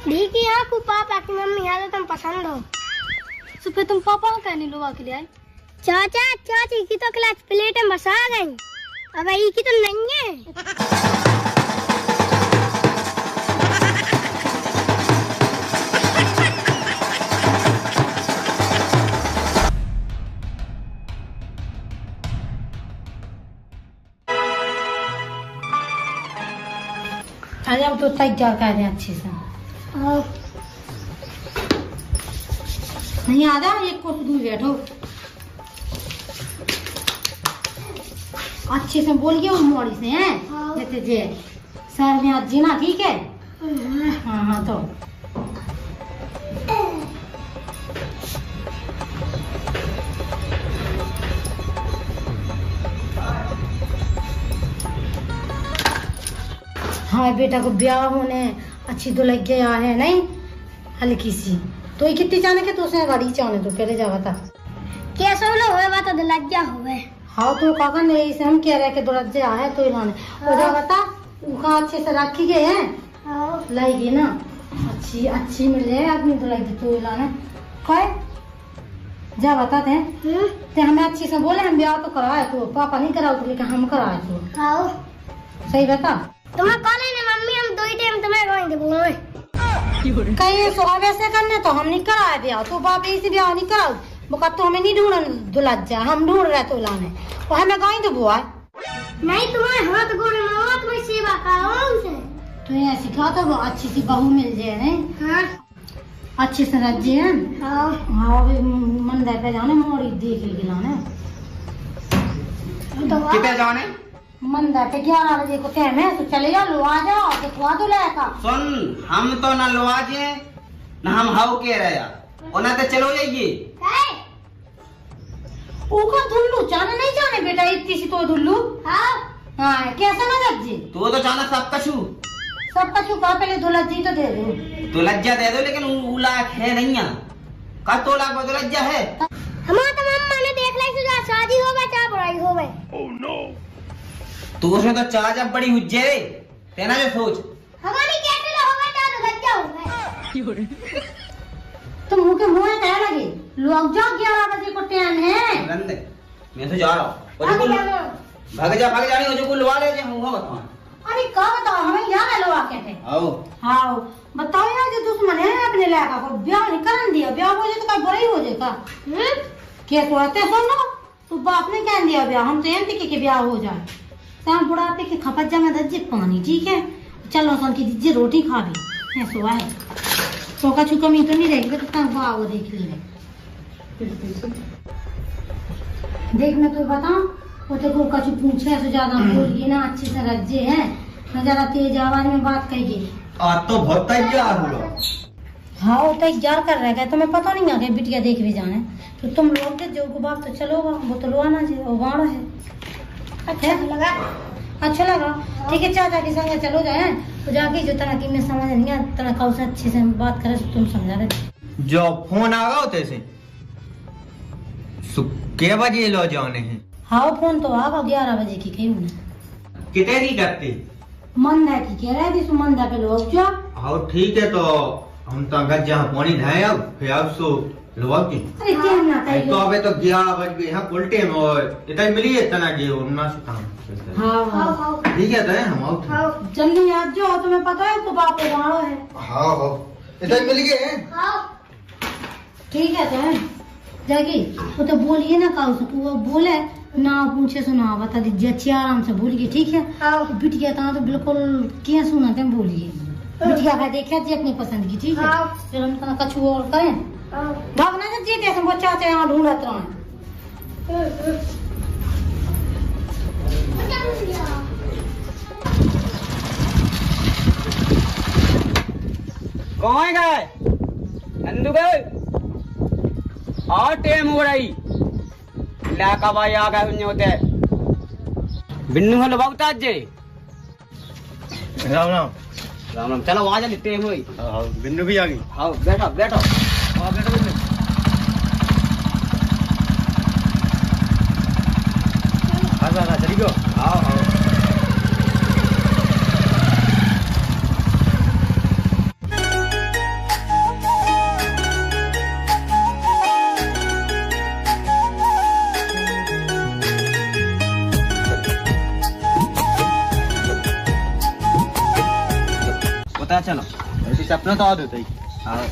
ढीकी आँखों पापा की मम्मी हालत तुम पसंद हो। तो फिर तुम पापा का नहीं लोवा के लिए आए? चाचा चाची की तो क्लास प्लेट में बसा गई, अब ई की तो नहीं है। आज अब तो तैयार कर रहे हैं अच्छे से। नहीं आ जाओ, एक कोस दूर बैठो। अच्छे से बोलिए उस मोड़ी से हैं जैसे जे सर में आज जीना, ठीक है? हाँ हाँ तो हाँ बेटा को ब्याह होने अच्छी तो लग गया है नहीं हल्की सी तो ये कितनी चाने के तो उसे गाड़ी चाने तो पहले जा बता कैसा लोग होए बात तो लज्जा होवे। हाँ तो काका नहीं से हम कह रहे कि दो लज्जा है तो इलाने वो जा बता उनका अच्छे से रखी गए हैं लाएगी ना अच्छी अच्छी मिल जाए आदमी तो लाएगी तो इलाने कहे जा बताते हैं ते हमें अच्छी से बोले हम ब्याह तो कराए तो पापा नहीं कराओ तो लेकिन हम कराए तो आओ सही बता तुम्हें कॉल है ना मम्मी, हम 2 टाइम तुम्हें कहेंगे बोले कहीं सो वैसे करने तो हम नहीं कराए ब्याह तो बाप इसी ब्याह नहीं कराओ बुका तो हमें नहीं ढूंढ दुलज्जा हम ढूंढ रहे तो लाने और हमें गाय दे बुआ नहीं तुम्हें हाथ गोड़े में तुम्हें सेवा करो उनसे तो ये सिखा तो अच्छी सी बहू मिल जाए नहीं हाँ अच्छे से रजे हैं हाँ हाँ अभी मंदिर पे जाने मोड़ी देख ली लाने कितने जाने मंदिर पे 11 बजे को टाइम है तो चले जाओ लो आ जाओ दिखवा दो लेका सुन हम तो ना लवाजे ना हम हाउ के रहे और ना तो चलो जाइए ऊका धुल्लू जाने नहीं जाने बेटा इतनी सी तो धुल्लू हाँ हाँ कैसा ना लज्जे तो जाना सब कछु सब कछु का पहले दुलज्जी तो दे दो तो लज्जा दे दो लेकिन वो लायक है नहीं है का तो लाख में तो लज्जा है हमारा तो मम्मा ने देख ली सुधा शादी होवे चाहे बुराई होवे तो उसमें तो चाह जब बड़ी हुज्जे तेना जो सोच हमारी कैसे होवे चाहे तो लज्जा होवे तुम मुँह के मुँह कह लगे लोग जाओ 11 बजे को टाइम है रंदे मैं तो जा रहा हूँ भाग जा नहीं हो जो को लवा ले हम हो बताओ अरे क्या बताओ हमें यहाँ है लोग कहते हैं आओ हाँ बताओ यार जो दुश्मन है अपने लायका को ब्याह नहीं करन दिया ब्याह हो जाए तो कोई बुरा ही हो जाएगा क्या सोचते सुनो तो बाप ने कह दिया ब्याह हम तो एम के ब्याह हो जाए शाम बुढ़ापे के खपत जा में दज्जे पानी ठीक है चलो सन की दीजिए रोटी खा भी ऐसा है तो का चुका मी तो नहीं रहेगी तो तब आओ देख ली देख मैं तो बताऊं वो तो कछु पूछे तो ज्यादा बोलिए ना अच्छे से रज्जे हैं ना ज्यादा तेज आवाज में बात कहिए आज तो बहुत तैयार हो हाँ वो तैयार कर रहे गए तुम्हें पता नहीं आगे बिटिया देख भी जाने तो तुम लोग जो बाप तो चलो वो तो लोना जी वो गाँव है अच्छा लगा ठीक है चाचा के संग चलो जाए तो जाके जो तरह की मैं समझ नहीं आ तरह का उसे अच्छे से बात करे तो तुम समझा रहे जो फोन आ गया होते से के बजे लो जाने हैं हाँ फोन तो आगा 11 बजे की कही उन्हें कितने की करती मंदा की कह रहे थे मंदा पे लोग जो हाँ ठीक है तो हम तो अगर जहाँ पानी ढाए अब फिर अब सो लोग की अरे क्या ना तो अबे तो 11 बज गए हैं उल्टे में और इतना मिली है इतना की उन्ना से काम हाँ हाँ ठीक है तो हम आउट जल्दी आज जो तुम्हें पता है तो बाप गाँव है हाँ हाँ इतना मिल गए हैं ठीक है तो जागी वो तो बोलिए ना काउ से वो बोले ना पूछे सुना बता दीजिए अच्छी आराम से बोलिए ठीक है बिटिया तो बिल्कुल क्या सुना थे बोलिए बिटिया का देखा जी अपनी पसंद की ठीक है फिर हम तना कछु और करें भागना जब जीते हम बच्चा चाहे यहाँ ढूंढत रहे कौन गए नंदू गए और टेम हो रही लाका भाई आ गए हुन्ने होते बिन्नू हल बहुत आज जे राम राम राम राम चलो आ जा टेम हुई हां बिन्नू भी आ गई हां बैठो बैठो हां बैठो बिन्नू आ चली गयो आओ आओ ऐसी सपना तो आद होता ही। हाँ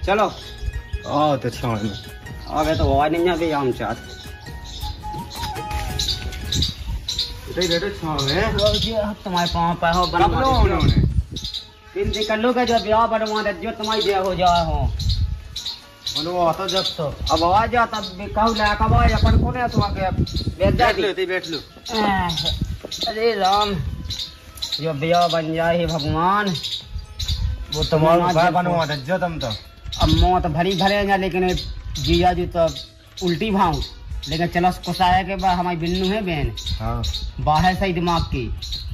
चलो तो छाव में आगे तो आवाज नहीं आती हम चाहते बैठो छाव में। तुम्हारे पाँव पे हो कब लो उन्होंने तीन दिन कर लो का जो ब्याह बनवा दे जो तुम्हारी ब्याह हो जाए हो वो आता जब तो अब आ जा तब कहू ले कब आए अपन कोने तुम्हारे बैठ बैठ लो जाती बैठ लो। अरे राम जो ब्याह बन जाए हे भगवान वो तुम्हारा भाई बनवा दे जो तुम तो। अब मौत भरी भरेगा लेकिन जीजा जी तो उल्टी भाव लेकिन चलो कुसाया के बाद हमारी बिन्नू है बहन हाँ बाहर सही दिमाग की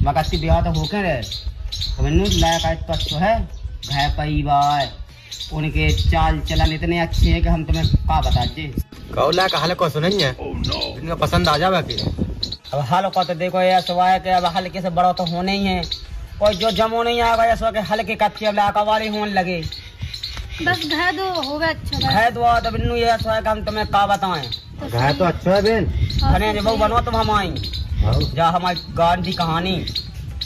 मगती ब्याह तो होके रहे तो बिन्नू लायक तो अच्छा है घर परिवार उनके चाल चलन इतने अच्छे हैं कि हम तुम्हें क्या बता जी कौला का हाल को सुनेंगे इनका पसंद आ जावे कि अब हाल का तो देखो ये सुबह के अब हल्के से बड़ा तो होने ही है और जो जमो नहीं आएगा या सुबह के हल्के कच्चे अब लाका वाले होने लगे बस घर दो हो गया अच्छा है दुआ तो बिन्नू ये सुबह का हम तुम्हें क्या बताएं घर तो अच्छा है बेन। खने जब बनो तुम हम आएंगे जा हमारी गान की कहानी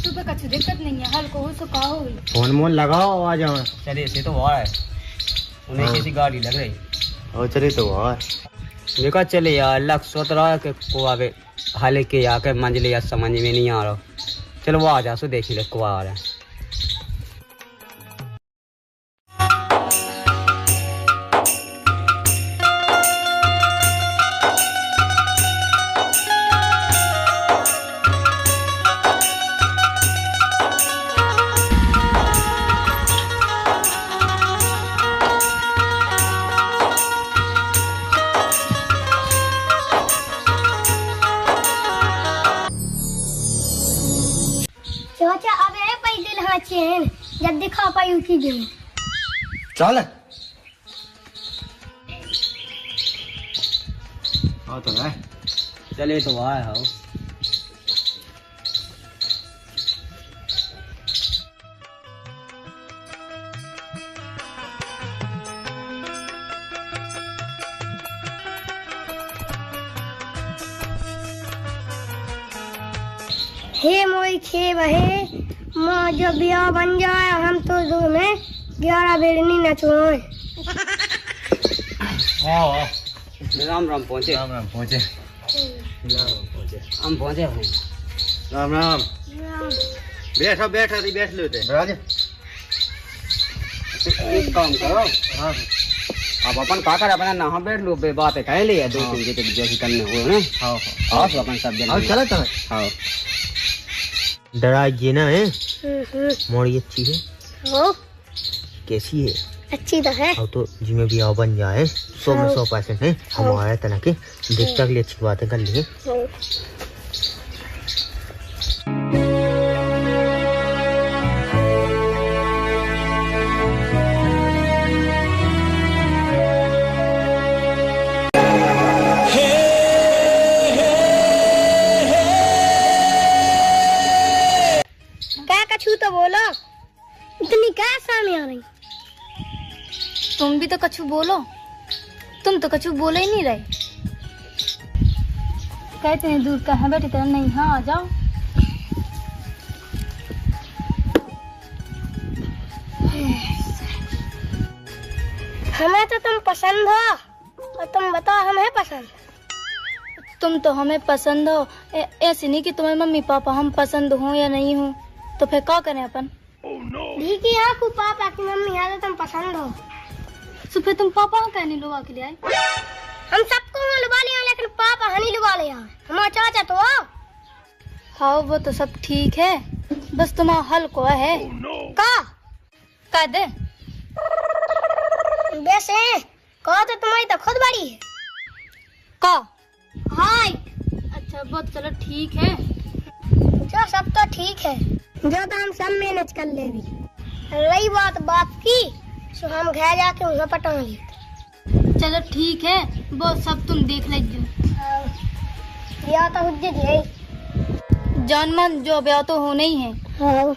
सुबह का कुछ दिक्कत नहीं है हल को हो तो कहा होगी फोन मोन लगाओ आ जाओ। चलिए इसे तो हुआ है उन्हें किसी गाड़ी लग रही और चलिए तो और देखा चले यार लग सोच रहा है कि को आगे हाल के आके मंजिल या समझ में नहीं आ रहा चलो वो आ जा सो देख ले को आ रहा है चाचा अब है पैदल हाँ चैन जब दिखा पाई उठी गई चल हाँ तो है चले तो आए हो हे मोई खे बहे माँ जब ब्याह बन जाए हम तो दो में 11 बेरनी नचवाए राम राम पहुँचे राम राम पहुँचे। हम पहुँचे हैं राम राम बैठो बैठो बैठ लो एक काम करो हाँ अब अपन का कर अपना ना बैठ लो बे बातें कह लिया दो तीन के जैसे करने हो ना हाँ आओ तो अपन सब जन चलो तो हाँ डराइए ना है मोड़ी अच्छी है हो कैसी है अच्छी तो है अब तो जिम्मे भी आओ बन जाए 100 में 100% है हमारे तना के देखता के लिए अच्छी बातें कर लिए। क्या कछू तो बोलो इतनी क्या सामने आ रही तुम भी तो कछु बोलो तुम तो कछु बोले ही नहीं रहे कहते हैं दूर कहाँ बैठी तरह नहीं हाँ आ जाओ हमें तो तुम पसंद हो और तुम बताओ हमें पसंद तुम तो हमें पसंद हो ऐसे नहीं कि तुम्हारे मम्मी पापा हम पसंद हो या नहीं हो तो फिर क्या करें अपन भीगी आंखों पापा की मम्मी है तो तुम पसंद हो तो फिर तुम पापा को कहने लुवा के लिए आए हम सबको वहाँ लुबा लिया लेकिन पापा हनी लुबा लिया हमारा चाचा तो हो हाँ वो तो सब ठीक है बस तुम्हारा हल को है का दे वैसे कहो तो तुम्हारी तो खुद बड़ी है का हाय अच्छा वो चलो ठीक है जो सब तो ठीक है जो तो हम सब मैनेज कर ले भी रही बात की सो हम घर जाके उन्हें पटा लेते चलो ठीक है वो सब तुम देख लीजिए या तो हुज्जत है जान मन जो ब्याह तो होना ही है हाँ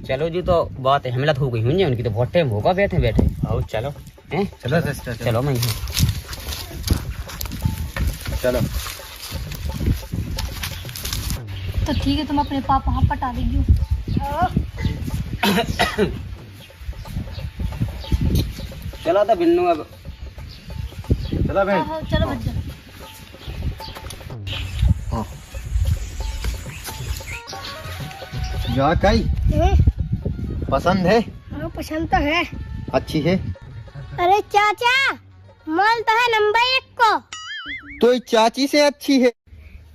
चलो जी तो बात हिम्मत हो गई हुई उनकी तो बहुत टाइम होगा बैठे बैठे आओ चलो हैं चलो सिस्टर चलो मैं चलो तो ठीक है, तुम अपने पापा वहाँ पटा दीजिए। हाँ। चलो तो बिन्नू अब चलो बहन। हाँ, चलो बच्चा। हाँ जा कई पसंद है? हाँ पसंद तो है। अच्छी है? अरे चाचा माल तो है नंबर 1 को। तो ये चाची से अच्छी है।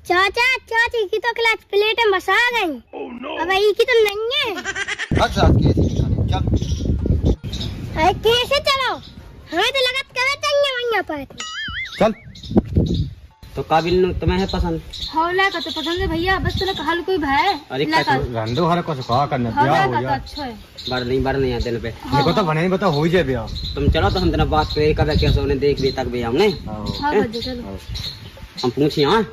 चाचा चाची की तो क्लच प्लेट में बसा गई। अब ये की तो नहीं है। अच्छा कैसे निकाले? चल अरे कैसे चलो, हमें तो लगत करे चाहिए वहीं पर। चल तो का बिन्नू तुम्हें है पसंद? हाँ लड़का तो पसंद है भैया, बस चलो हल कोई भाई। अरे लड़का रंदो हर कुछ कहा करने हाँ ब्याह लड़का हो तो जाए। अच्छा है। बार नहीं आते पे देखो तो बने बता हो जाए ब्याह। तुम चलो तो हम तेना बात करे कब कैसे उन्हें देख भी तक भी हमने हाँ बच्चा चलो। हम पूछे। हाँ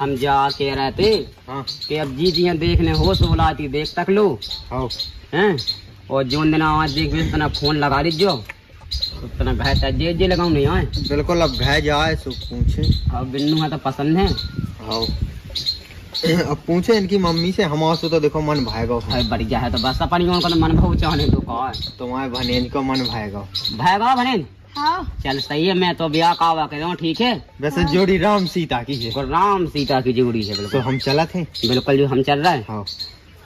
हम जा के रहे थे हाँ कि अब जी जी देखने हो तो बुलाती देख तक लो हाँ हैं, और जो दिन आज देख भी तना फोन लगा दीजियो तना घर जे लगाऊ नहीं आए। बिल्कुल अब घर जाए सो पूछे। अब बिन्नू है तो पसंद है। हाँ अब पूछे इनकी मम्मी से, हमारे से तो देखो मन भाएगा। है बढ़िया है तो बस अपन को तो मन भाव चाहने तो का तुम्हारे भनेन को मन भाएगा। भागा बहन। हाँ चल सही है, मैं तो ब्याह कावा कर रहा हूँ। ठीक है, वैसे जोड़ी राम सीता की है। और राम सीता की जोड़ी है। तो बिल्कुल हम चला थे। बिल्कुल जो हम चल रहे हैं। हाँ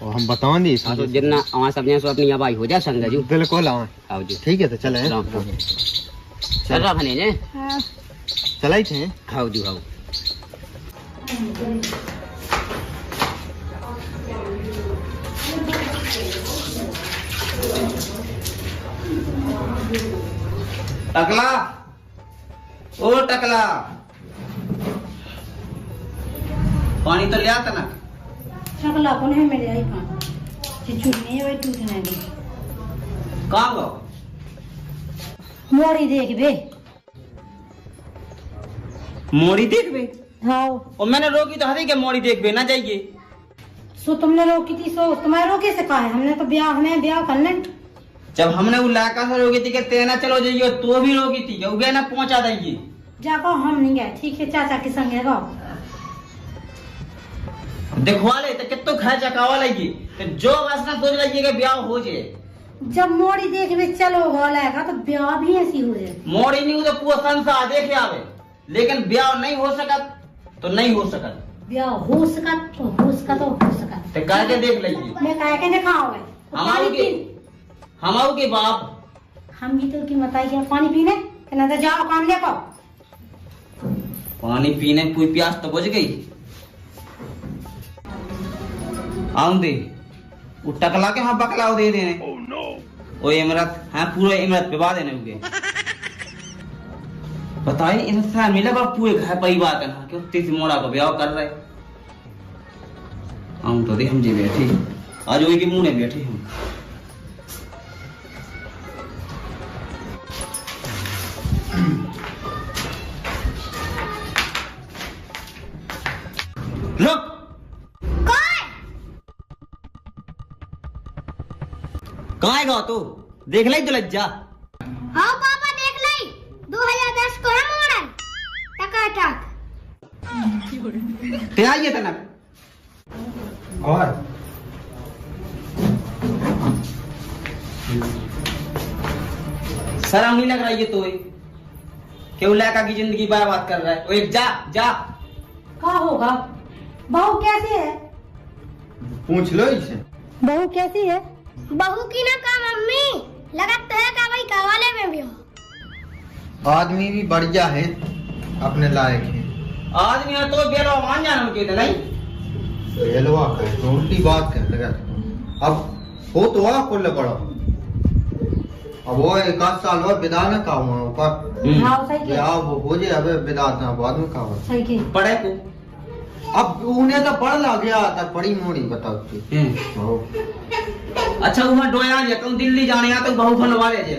और हम बताओ दी। हाँ तो जितना हमारे सब जन सो अपनी आवाज हो जाए संग जू। बिल्कुल हाँ आओ जी ठीक है तो चले हैं। राम। चल रहा भने ने हाँ चला ही थे। आओ जी आओ। टकला ओ टकला पानी तो लिया तना। शकला कौन है मेरे आई पान छुटनी है वही टूटने दे। कहाँ गो? मोड़ी देख बे। मोड़ी देख बे। हाँ और मैंने रोकी तो हरी के मोड़ी देख बे ना जाइए। सो तुमने रोकी थी, सो तुम्हारे रोके से कहा है। हमने तो ब्याह हमें ब्याह करने। जब हमने वो लाका से रोकी थी कि तेना चलो जाइए तो भी रोकी थी कि उगे ना पहुंचा देंगे। जाको हम नहीं गए। ठीक है चाचा के संग है दिखवा ले तो कितो खा चकावा लगी तो जो बस ना सोच लगी कि ब्याह हो जाए। जब मोड़ी देख बे चलो हो लाएगा तो ब्याह भी ऐसी हो जाए। मोड़ी नहीं तो पूरा संसार देखे आवे, लेकिन ब्याह नहीं हो सका तो नहीं हो सका। ब्याह हो सका तो हो सका तो हो सका। तो कह के देख लीजिए। मैं कह के दिखाओ हमारे के बाप हम भी तो की बताई क्या पानी पीने कहना तो जाओ काम देखो। पानी पीने कोई प्यास तो बुझ गई। आऊं दे वो टकला के हाँ बकलाओ दे देने। ओ इमरत हाँ पूरे इमरत पे बाद देने उगे। बताइए इंसान मिला बाप पूरे घर परिवार का ना क्यों तीस मोड़ा को ब्याह कर रहे। आऊं तो दे हम जे बैठे आज वही के मुंह ने बैठे हम। रुक कहाँ गो तू? देख ली तो लज्जा। हाँ पापा देख ली 2010 को है मॉडल टकाटक। ते आइए तनक और शर्म नहीं लग रहा है तो क्यों लड़का की जिंदगी बर्बाद कर रहा है। वो एक जा जा क्या होगा? बहू कैसी है? पूछ लो इसे। बहू कैसी है? बहू की ना का मम्मी लगत है का भाई कवाले में भी हो। आदमी भी बढ़िया है, अपने लायक है। आदमी है तो बेलो मान जाना उनके तो नहीं बेलवा कहे तो उल्टी बात कह लगा। अब हो तो आ कुल बड़ा। अब वो एक आध साल बाद विदा न का हुआ ऊपर हाँ सही के ब्याह वो हो जाए। अब विदा ना बाद में का हुआ। सही के पढ़े को अब उन्हें तो पढ़ ला गया था पढ़ी मोड़ी बताओ की। अच्छा वहाँ डोया जे तुम दिल्ली जाने आ तो बहु बनवा ले जे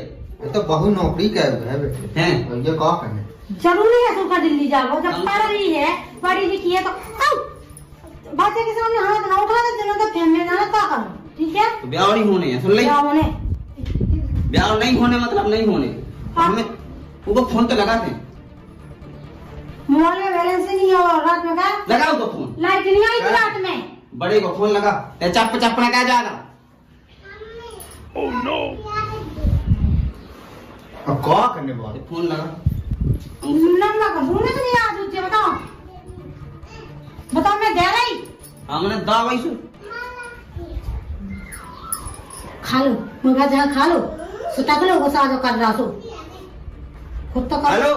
तो बहु नौकरी कर है बेटे हैं ये का करने जरूरी है तुमका दिल्ली जाओ। जब पढ़ रही है पढ़ी लिखी है तो बच्चे के सामने हाथ ना उठा दे तो फैमिली जाना क्या करो। ठीक है तो ब्याह नहीं होने हैं सुन ले। क्या होने ब्याह नहीं होने मतलब नहीं होने। हाँ। हमें वो फोन तो लगाते मोबाइल में बैलेंस नहीं नहीं हो रात में का लगाओ तो फोन। लाइट नहीं आई थी रात में। बड़े को फोन लगा ते चप चपना क्या जाएगा। अब क्या करने वाले? फोन लगा नन्ना को मुंह में तो नहीं आ तुझे बताओ बताओ मैं दे रही हमने दवाई से खा लो मुर्गा जहाँ खा लो सुता के लोगों से आज कर रहा सो खुद तो कर हेलो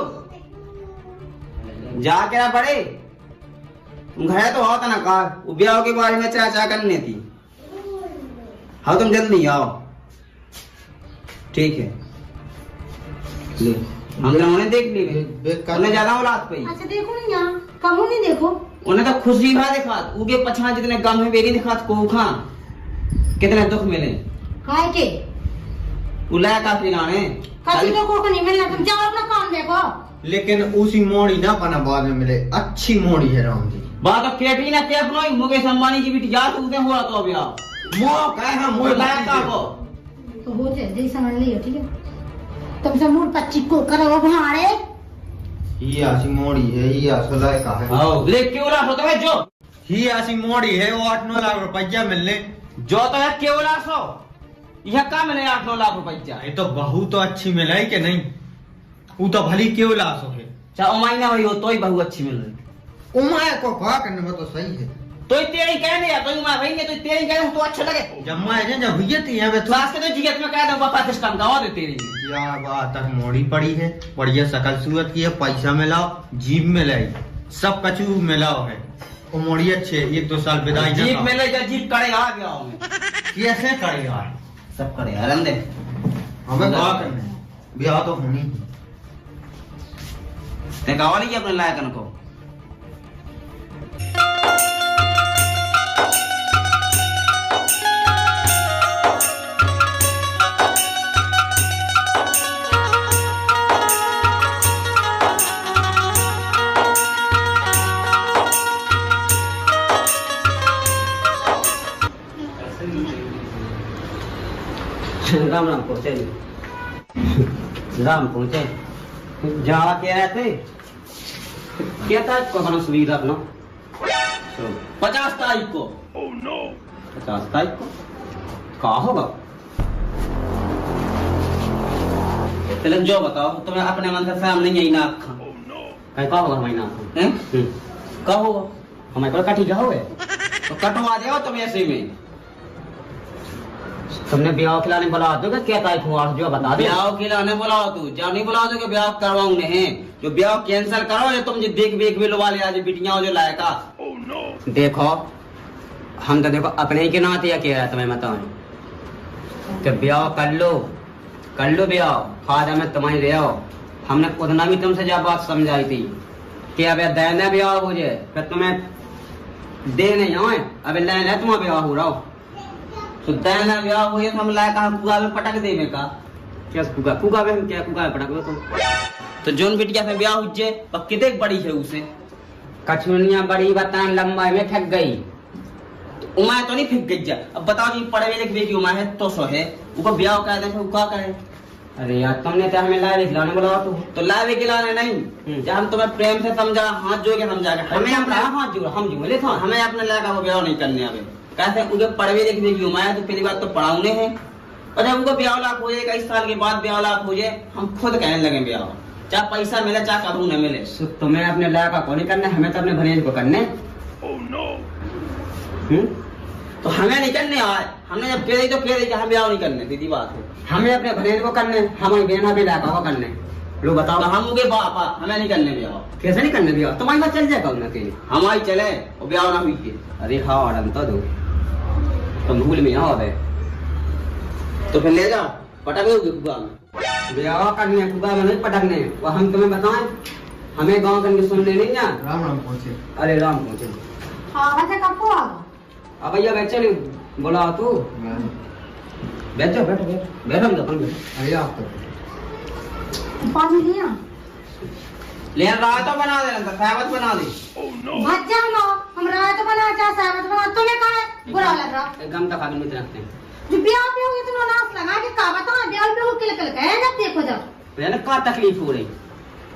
जा के ना पड़े तुम घर तो होता ना कार वो ब्याह के बारे में चाचा करने थी। हाँ तुम जल्दी आओ ठीक है। ले हमने उन्हें देख ली उन्हें ज्यादा औलाद पे। अच्छा देखो नहीं यहाँ कमू नहीं देखो उन्हें तो खुशी भा दिखा उगे पछा जितने गम है बेरी दिखा को खा कितने दुख मिले काय के उलाया काफी गाने काफी तो को नहीं मिलना तुम जाओ अपना काम देखो। लेकिन उसी मोड़ी ना पना बाद में मिले अच्छी मोड़ी है राम जी। बात अब केटी ना के अपनो मुकेश अंबानी की बेटी याद उसे हुआ तो ब्याह मो कहे हम मो लाया का को तो हो जाए जैसे समझ लियो ठीक है तुमसे मूड का चिक्को करो वो भाड़े ये ऐसी मोड़ी है ये असलाय का है। आओ ले क्यों ला होता है जो ही ऐसी मोड़ी है वो 8-9 लाख रुपया मिलने जो तो है क्यों ला सो यह का मिले 8-9 लाख रुपया। ये तो बहू तो अच्छी मिलाई के नहीं वो तो भली क्यों लाश है। चाहे उमाई ना हुई हो तो ही बहू अच्छी मिल रही उमाया को क्या करने में तो सही है तो तेरी कहने या तो उमाई भाई ने तो तेरी कहने तो अच्छा लगे जब मैं जब हुई थी यहाँ पे क्लास के तो जिगत में कह दो बापा सिस्टम गावा दे तेरी क्या बात तक मोड़ी पड़ी है बढ़िया शकल सूरत की है पैसा मिलाओ जीप में लाई सब कचू मिलाओ है वो मोड़ी अच्छे 1-2 साल विदाई जीप में ले जा जीप करेगा आ गया में कैसे करेगा सब करेगा रंदे हमें क्या करना है ब्याह तो होनी ही। ते गावा नहीं अपने लायक को राम राम पहुंचे राम पहुंचे जा के रहे थे क्या था को अपना सुविधा अपना 50 तारीख को 50 तारीख को क्या होगा चलो जो बताओ तुम्हें अपने मन से सामने यही ना आखा क्या होगा हमारी ना क्या होगा हमारे पर कटी क्या हो तो कटवा दे तुम ऐसे में तुमने ब्याह खिलाने बुला दो क्या तारीख हुआ जो बता दो ब्याह खिलाने बुलाओ तू जब नहीं बुला दो ब्याह करवाऊ नहीं जो ब्याह कैंसिल करो जो तुम जो देख बेख भी लवा ले आज बिटियां जो लायका देखो हम तो देखो अपने ही के नाते या कह तुम्हें बताओ कि ब्याह कर लो ब्याह फायदा में तुम्हारी ले आओ हमने उतना भी तुमसे जब बात समझाई थी कि अब देना ब्याह हो जाए फिर तुम्हें दे नहीं आए अब लेना तुम्हारा ब्याह हो रहा हो तो देना ब्याह हो गया तो हम लाया कहा कुआ में पटक दे में का क्या कुआ में हम क्या कुआ में पटक दो तुम तो जोन बिटिया से ब्याह हुए पर कितने बड़ी है उसे कछुनिया बड़ी बताएं लंबाई में फेंक गई तो उमाय तो नहीं फेंक गई जा अब बताओ जी पढ़े लिख बेटी उमाय है तो सो है ऊपर ब्याह कह दे क्या करे अरे यार तुमने तो हमें लाए खिलाने बोला तो लाए खिलाने नहीं जब हम तुम्हें प्रेम से समझा हाथ जोड़ के समझा हमें अपना हाथ जोड़ हम जोड़े था हमें अपने लायक वो ब्याह नहीं करने अभी कैसे उनके पढ़वे लिखने की उम्र है तो पहली बात तो पढ़ाऊने हैं और जब उनको ब्याह लाख हो जाए 21 साल के बाद ब्याह लाख हो जाए हम खुद कहने लगे ब्याह चाहे पैसा मिले चाहे करूँ न मिले तुम्हें अपने लायक को नहीं करना हमें तो अपने भनेज को करने तो हमें नहीं करने आए हमने जब कह दी तो कह दी हम ब्याह नहीं करने सीधी बात है हमें अपने भनेज को करने हमारी बहना भी लायक को करने लोग बताओ हम उनके बापा हमें नहीं करने ब्याह कैसे नहीं करने ब्याह तुम्हारी बात चल जाएगा उनके हमारी चले वो ब्याह ना हुई अरे हाँ अड़न तो दो तुम भूल में यहाँ है तो फिर ले जाओ पटक कुआ में ब्याह करने कुआ में नहीं पटकने वो हम तुम्हें बताएं हमें गांव करके सुनने नहीं जा राम राम पहुंचे। अरे राम पहुंचे हाँ वैसे कब को अब भैया बैठ चले बोला तू बैठो बैठो बैठो अपन अरे आप पानी लिया ले रहा तो बना दे साबत बना दे भज जाओ हम रहा तो बना चाहे साबत बना तुम्हें कहा है बुरा लग रहा एकदम तक आगे मित्र रखते हैं जो ब्याह पे होगी तो नाच लगा के का बता ब्याह पे हो के कल कहे जब देखो जब यानी का तकलीफ हो रही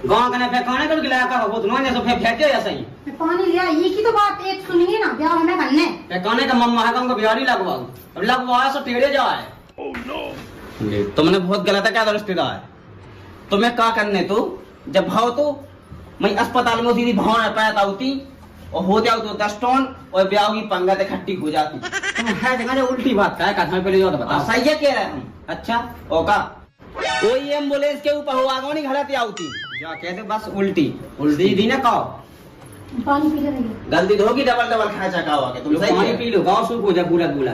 गाँव कने फेंकाने कर गिलाया का वो तुम्हारे से फेंके ऐसा ही पानी लिया ये की तो बात एक सुनिए ना, ब्याह हमें करने फेंकाने का मम्मा है हमको बिहारी लगवाओ, अब लगवाया सो टेढ़े जाए। तुमने बहुत गलत है क्या रिश्तेदार, तुम्हें क्या करने तू जब भाव तो मैं अस्पताल में होती थी, भाव न पाया होती और हो जाओ तो 10 टन और ब्याह की पंगत इकट्ठी हो जाती। तुम है जगह जो उल्टी बात का है कथा पहले जो बताओ सही है कह रहे हम। अच्छा ओका कोई एम्बुलेंस के ऊपर हो आगो नहीं घड़ती आती क्या कहते बस उल्टी उल्टी दी ना कहो पानी पी ले रही गलती तो होगी, डबल खाचा का आगे तुम पानी पी लो गाँव सूख हो जा पूरा पूरा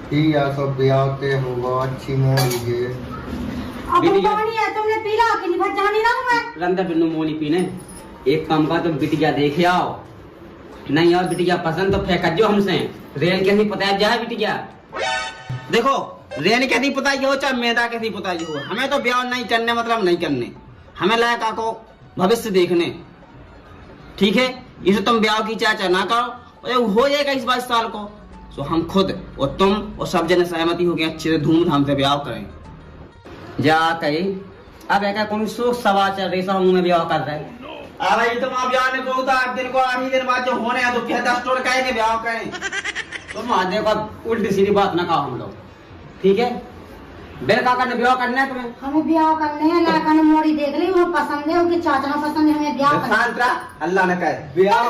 ठीक है सब ब्याहते होगा अच्छी मोड़ी के अब पानी है तुमने पी ला कि नहीं भर जानी ना मैं रंदर बिन्नू मोनी पीने एक काम का तुम बिटिया देखे आओ, नहीं और बिटिया पसंद तो फेंक जो हमसे रेल कैसी पता जाए बिटिया। देखो रेल कैसी पता हो चाहे मैदा कैसी पता हो, हमें तो ब्याह नहीं करने मतलब नहीं करने, हमें लायक को भविष्य देखने, ठीक है। इसे तुम ब्याह की चाचा ना करो हो जाएगा 22 साल को, तो हम खुद और तुम और सब जने सहमति हो गए अच्छे से धूमधाम से ब्याह करें। जा कही अब एक कौन शोक सवा चल रही हूँ मैं ब्याह कर रहे अब तुम अब जाने को 8 दिन को 8 ही दिन बाद जो होने हैं तो फिर 10 टोल कहेंगे ब्याह करें। तुम आज देखो उल्टी सीधी बात ना कहो हम लोग, ठीक है। बेर का करने ब्याह करना है तुम्हें, हमें ब्याह करने हैं, लड़का ने मोड़ी देख ली वो पसंद है, उनके चाचा ने पसंद है, हमें ब्याह करना है। अल्लाह ने कहे ब्याह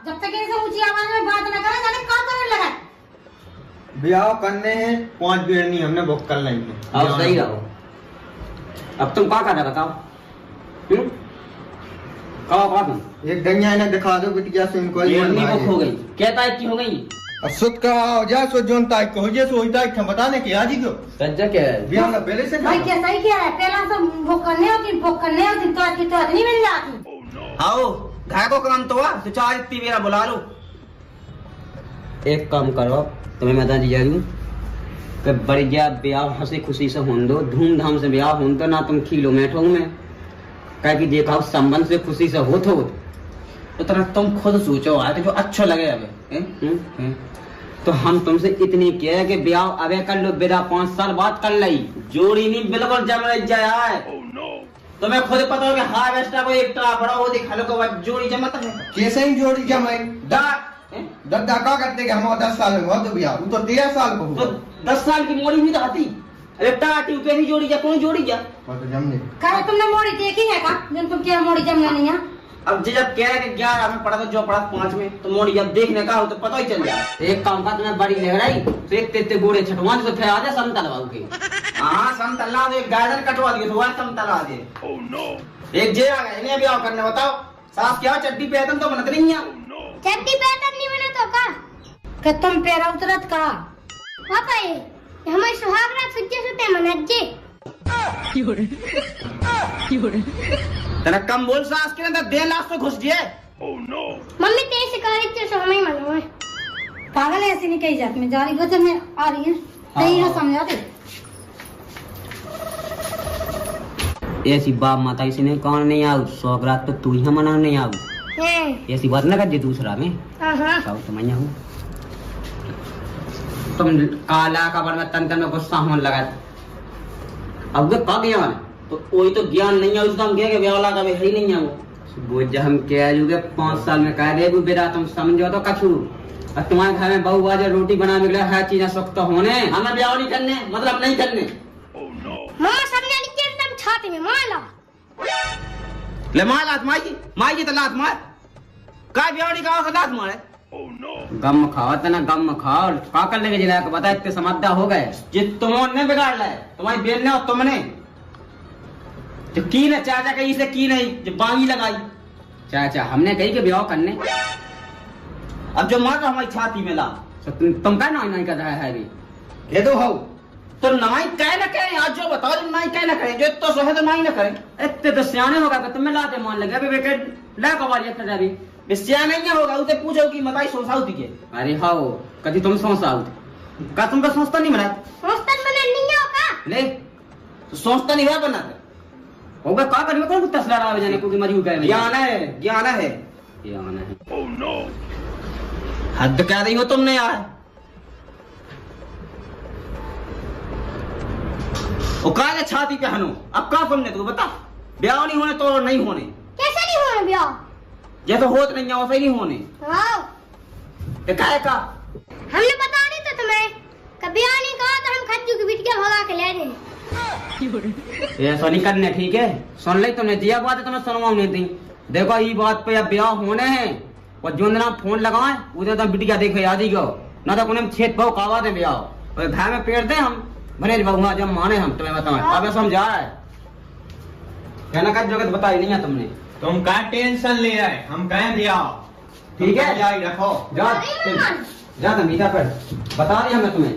जब तक इनसे ऊंची आवाज में बात न करें जाने क्या करने लगा। ब्याह करने हैं 5 बेर नहीं हमने बुक कर लेंगे। अब सही रहो, अब तुम क्या कर रहे बताओ कहो तुम एक गंजा इन्हें दिखा दो बिटिया से इनको बुक हो गई क्या तारीख की हो गई सुत का हो जा सो जोन तारीख को हो जे सो तारीख बताने की आज ही को सज्जा क्या है ब्याह का पहले से भाई क्या सही क्या है, पहला तो बुक करने होती तो नहीं मिल जाती। आओ घाय को काम तो तो चार इतनी मेरा बुला लो। एक काम करो तुम्हें मैं जी जरूर कि बढ़िया ब्याह हंसी खुशी से हों दो, धूमधाम से ब्याह हों तो ना तुम खिलो बैठो में कह कि देखा संबंध से खुशी से हो तो तरह तुम खुद सोचो आए जो अच्छा लगे अबे तो हम तुमसे इतनी कह कि ब्याह अबे कर लो बेटा 5 साल बाद कर ली जोड़ी नहीं बिल्कुल जम जाए तुम्हें खुद पता हो कि हाँ वेस्टा को एक बड़ा हो दिखा लो को जोड़ी जमता है कैसे ही जोड़ी जमाई दद्दा का करते कि हम 10 साल में हुआ तो ब्याह तो 13 साल को तो 10 साल की मोड़ी भी तो आती अरे टाटी पे नहीं जोड़ी जा कौन जोड़ी जा तो जमने क्या तुमने मोड़ी देखी है का जब तुम क्या मोड़ी जमना नहीं है। अब जब कह रहे कि 11 में पढ़ा तो जो पढ़ा 5 में तो मोड़ी जब देखने का हो तो पता ही चल जाए। एक काम का तुम्हें बड़ी लग रही तो एक तेते गोड़े छटवा दे तो फिर आ जाए समतल बाबू के हाँ समतल ला दे गाजर कटवा दिए तो वह समतल आ दे एक जे आ गए इन्हें ब्याह करने बताओ सास क्या चड्डी पैदल तो बनत नहीं है चड्डी पैदल नहीं बना तो का कि तुम पैरा उतरत का पापा ये हमारे सुहागरात सुच्चे सुते मनज्जे तेरा कम बोल सास के अंदर 1.5 लाख तो घुस गए मम्मी तेरे से कह रही थी सो हमें मनो है पागल ऐसी नहीं कही जाती मैं जा रही गजब में आ रही है सही है समझा दे ऐसी बाप माता इसी ने कौन नहीं आऊ सौगरात तो तू ही मना नहीं आऊ ऐसी बात ना कर दे दूसरा में हां तो मैं हूँ तुम काला कबर में तन में गुस्सा होने लगा अब वो कब ज्ञान तो कोई तो ज्ञान नहीं है उसको हम कहेंगे ब्याह का है ही नहीं है वो जब हम कह जुगे 5 साल में कह दे बेटा तुम समझो तो कछु और तुम्हारे घर में बहू बाजा रोटी बनाने के लिए हर चीजें सुख तो होने हमें ब्याह नहीं करने मतलब नहीं करने मम्मा समझा लीजिए एकदम छाती में मार ला ले मार लात माई तो लात मार का ब्याह नहीं कहा लात मारे गम खाओ तना गम खाओ का कर लेंगे जिला को बता इतने समझदार हो गए जे तुमने बिगाड़ लाए तुम्हारी बेल ने और तुमने जो की ना चाचा कही से की नहीं जो बांगी लगाई चाचा हमने कही कि ब्याह करने अब जो मार रहा हमारी छाती में ला तो तुम क्या नहीं कर रहा है अभी कह दो हो तो नमाई कह ना करें आज जो बताओ जो नहीं कह ना करें जो तो सहे तो नहीं ना करें इतने तो सियाने होगा कि तुम्हें लाते मान लगे अभी विकेट ला कबाल ये अभी सिया नहीं होगा उसे पूछो कि बताई सोसाउती के अरे हाओ कभी तुम सोसाउत का तुमका सोचता नहीं बना सोचता बना नहीं होगा ले तो सोचता नहीं है बनाते होगा का करने को कुछ तसला रहा जाने क्योंकि मजबूर है ज्ञान है ओह नो हद क्या रही हो तुमने यार ओ का छाती पे हनो अब का तुमने तो बता ब्याह नहीं होने तो नहीं होने। कैसे नहीं होने ब्याह? जैसे होत नहीं है वैसे ही नहीं होने। हाँ तो काहे का? हमने बता नहीं था तुम्हें, कभी नहीं कहा तो हम खच्चू की बिटिया भगा के ले रहे। ये सोनी करने ठीक है, सुन ले तुमने जिया बात है तुम्हें सुनवाऊं नहीं दी। देखो ये बात पे अब ब्याह होने हैं और जो ना फोन लगाए उधर तो बिटिया देखे याद ही गो ना तो उन्हें छेद पाओ कावा दे ब्याह और घर में पेड़ दे हम भले बहुआ जब माने हम तुम्हें बताओ अब समझा है कहना का जगत बताई नहीं है तुमने। तुम क्या टेंशन ले रहे, हम कहें ब्याह ठीक है जारी रखो। जा जा मीठा पर बता दिया मैं तुम्हें।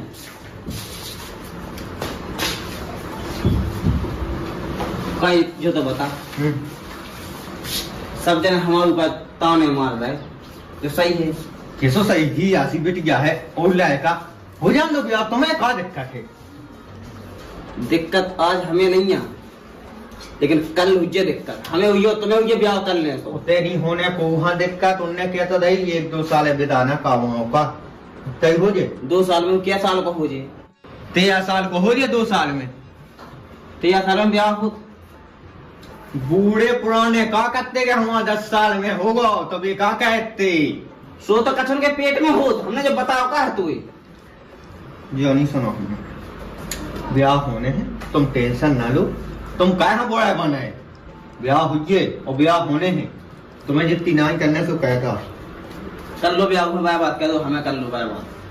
कई जो तो बता सब जन हमारे ऊपर ताने मार रहे जो सही है। कैसो सही ही आसी बिटिया है और लायका हो जान दो ब्याह, तुम्हें क्या दिक्कत है? दिक्कत आज हमें नहीं है लेकिन कल हुई दिक्कत हमें हुई हो तुम्हें हुई ब्याह कर ले तो तेरी होने को वहां दिक्कत उनने क्या तो दही 1-2 साल बिताना कामों का तय हो जे 2 साल में क्या साल को हो जे 13 साल को हो जे 2 साल में 13 साल में ब्याह हो बूढ़े पुराने का करते गए हुआ 10 साल में होगा तो भी का कहते सो तो कछन के पेट में हो हमने जब बताओ का है तू जो नहीं सुनो ब्याह होने हैं तुम टेंशन ना लो। तुम क्या बोला बने ब्याह हुए और ब्याह होने हैं तुम्हें जितनी ना करने से कहता कर लो ब्याह में बात कर दो हमें कर लो बात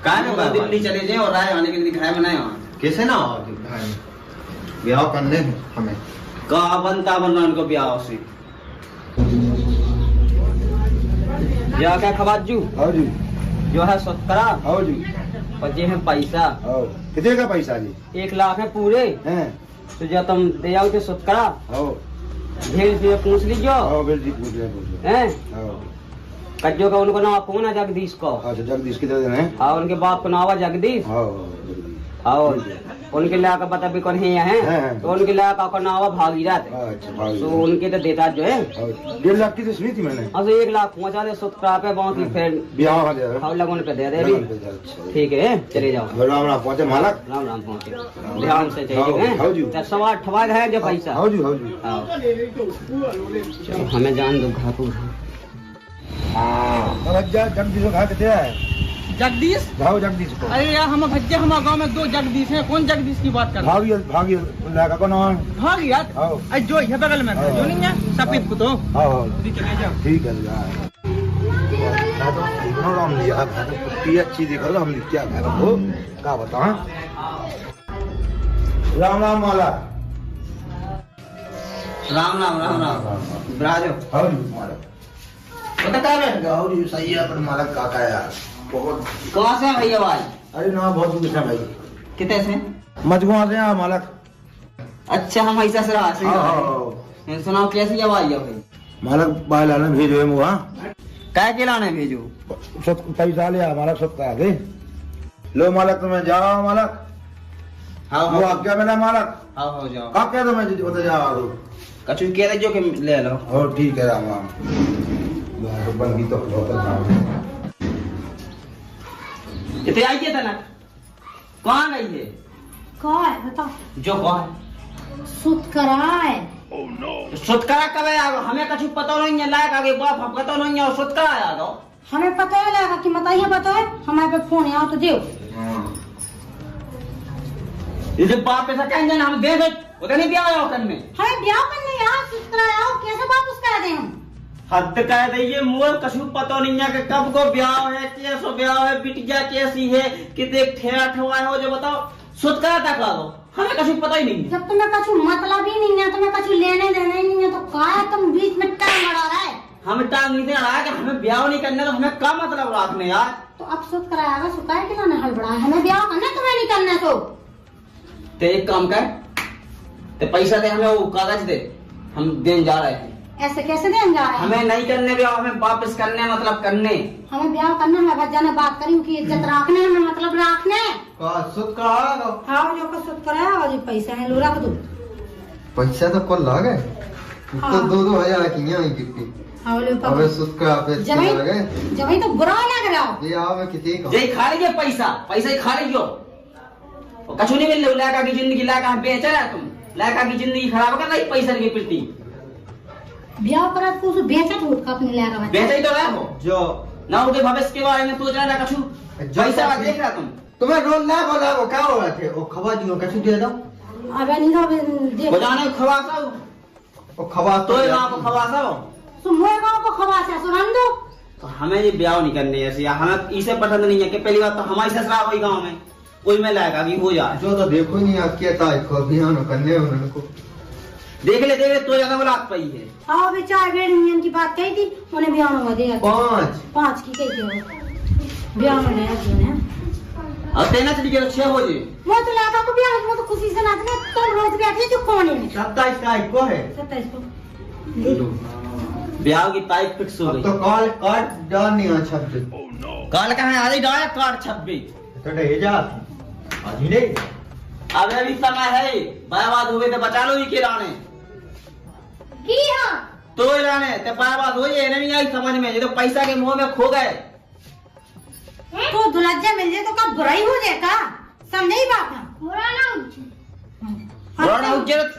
क्या दिल्ली चले जाए और राय आने के लिए घर में नहीं आना कैसे ना आओ ब्याह करने हैं हमें कहा बनता बनना उनको ब्याह से ब्याह क्या खबाजू आओ जी जो है सत्तरा आओ जी और ये है पैसा आओ कितने का पैसा जी 1 लाख है पूरे हैं तो जब तुम दे आओ तो सत्तरा आओ ढेर से पूछ लीजिए आओ बेटी पूछ ले हैं आओ कज्जो का उनको नाम फोन है जगदीश को अच्छा जगदीश कितने दिन है और उनके बाप को नाम है जगदीश आओ जगदीश और उनके लाका पता भी कौन है हैं। तो उनके लाका का नाम है भागीरथ अच्छा भाई तो उनके तो देता जो है 1.5 लाख की तो सुनी थी मैंने अब 1 लाख पहुंचा दे सत्तरा पे बाकी फिर ब्याह हो जाएगा हम लोगों पे दे दे अभी अच्छा ठीक है चले जाओ राम राम पहुंचे मालक राम राम पहुंचे ध्यान से चाहिए हाँ जी। हैं सवा ठवा है जो पैसा आओ जी आओ जी आओ। चलो, हमें जान दो घाटू भज्जा जगदीश को खा कितने है जगदीश? जाओ जगदीश को अरे यार हम भज्जे हमारे गांव में 2 जगदीश हैं। कौन जगदीश की बात कर रहे भागी भागी लगा को नाम हैं? भाग यार आओ अरे जो है बगल में हाँ। जो नहीं है सफेद कुतो आओ चले जाओ। ठीक है यार हम लिया कुत्ती अच्छी देखो हम क्या घर को क्या बताएं। राम राम माला राम राम राम राम राजो आओ जी मालक बता क्या बैठ गया आओ जी सही है पर मालक काका यार बहुत कहाँ से है भैया भाई अरे ना बहुत दूर से भाई कितने से मजगुआ से हैं मालक अच्छा हम ऐसा से रहा आओ सही सुनाओ कैसी आवाज है भाई मालक बाहर लाने भेजो है मुआ क्या के लाने भेजो सब पैसा लिया मालक सब का दे लो मालक तुम्हें जाओ मालक हाँ वो आज्ञा मिला मालक हाँ हो जाओ का क्या तुम्हें बता जाओ कछु कह रहे जो कि ले लो और ठीक है राम राम बंदी तो इतने आइए था ना कहाँ गई है कहा है बता जो कौन सुत कराए सुतकरा कब आया हमें कछु पता नहीं है लायक आगे बाप हम पता नहीं है और सुतकरा आया तो हमें पता है लगा कि बताइए बताए हमारे पे फोन आओ तो दो इसे बाप ऐसा कहेंगे ना हम दे दे वो तो नहीं ब्याह आया करने हमें ब्याह करने यार सुत कराए आओ कैसे वापस करा दे हम हद कह दइए मुझे कछु पता नहीं है कि कब को ब्याह है कैसो ब्याह है बिटिया कैसी है कि देख ठेरा ठवा हो जो बताओ सुतकरा तक ला दो हमें कछु पता ही नहीं है जब तुम्हें कछु मतलब ही नहीं है तुम्हें कछु लेने देने ही नहीं है तो क्या तुम बीच में टांग अड़ा रहा है। हम टांग नहीं दे रहा है कि हमें ब्याह नहीं करने तो हमें क्या मतलब रखने यार तो अब सुत कराएगा सुताए कि ना हड़बड़ा है हमें ब्याह करना तुम्हें नहीं करना तो एक काम कर तो पैसा दे हमें वो कागज दे हम देने जा रहे हैं ऐसे कैसे देने जा रहे हैं हमें नहीं करने ब्याह हमें वापस करने मतलब करने हमें ब्याह करना है भज्जा ने बात करी कि इज्जत रखने हमें मतलब रखने सुत करा दो हाँ जो को सुत कराया और पैसा है लो रख दो पैसा तो कल लागे हाँ। तो 2-2 की यहाँ गिफ्टी हाँ लो अबे सुत करा पे जब ही तो बुरा लग रहा हो ये आओ मैं कितनी का यही खा लीजिए पैसा पैसा ही खा लीजिए कछु नहीं मिल रहा लड़का की जिंदगी लड़का बेच रहा है तुम लड़का की जिंदगी खराब कर रही पैसा की पिट्टी ब्याह करा को उसे बेचा तो उसका अपने लागा बच्चा बेचा ही तो रहा हो जो ना उनके भविष्य के बारे में सोच रहा था कछु पैसा देख रहा तुम तुम्हें रोज लागो क्या हो रहा थे? वो खवा दियो कछु दे दो। अबे नहीं रो दे बजाने खवासा वो खवा तो ये गांव को खवासा सो मोए गांव को खवा से सुनन दो। तो हमें ये ब्याह नहीं करने ऐसे या हमें इसे पसंद नहीं है कि पहली बात तो हमारी ससुराल वही गांव में कोई में लाएगा कि हो जाए जो तो देखो ही नहीं आप क्या था इसको अभियान करने उनको देख ले तो ज्यादा बोला पई है। आओ बे चार बेड़ यूनियन की बात कही थी उन्हें ब्याह में देगा 5 की कही थी वो ब्याह में ले आती है और तेना चली के 6 हो जी वो तो लाका को ब्याह वो तो खुशी से नाचने तुम रोज बैठे जो कोने में 27 तारीख को है 27 को ब्याह की तारीख फिक्स हो अब गई तो कॉल कार्ड डालनी है 26 कल कहाँ है आज डाला कार्ड 26 तो ले जा आज ही नहीं अब अभी समय है बर्बाद हुए तो बचा लो ही के लाने की हां तो लाने ते बर्बाद हो ये नहीं आई समझ में ये तो पैसा के मुंह में खो गए तो दुलज्जा मिल जाए तो कब बुराई हो जाए का समझे बात ना बुरा ना हो बोलना उज्जत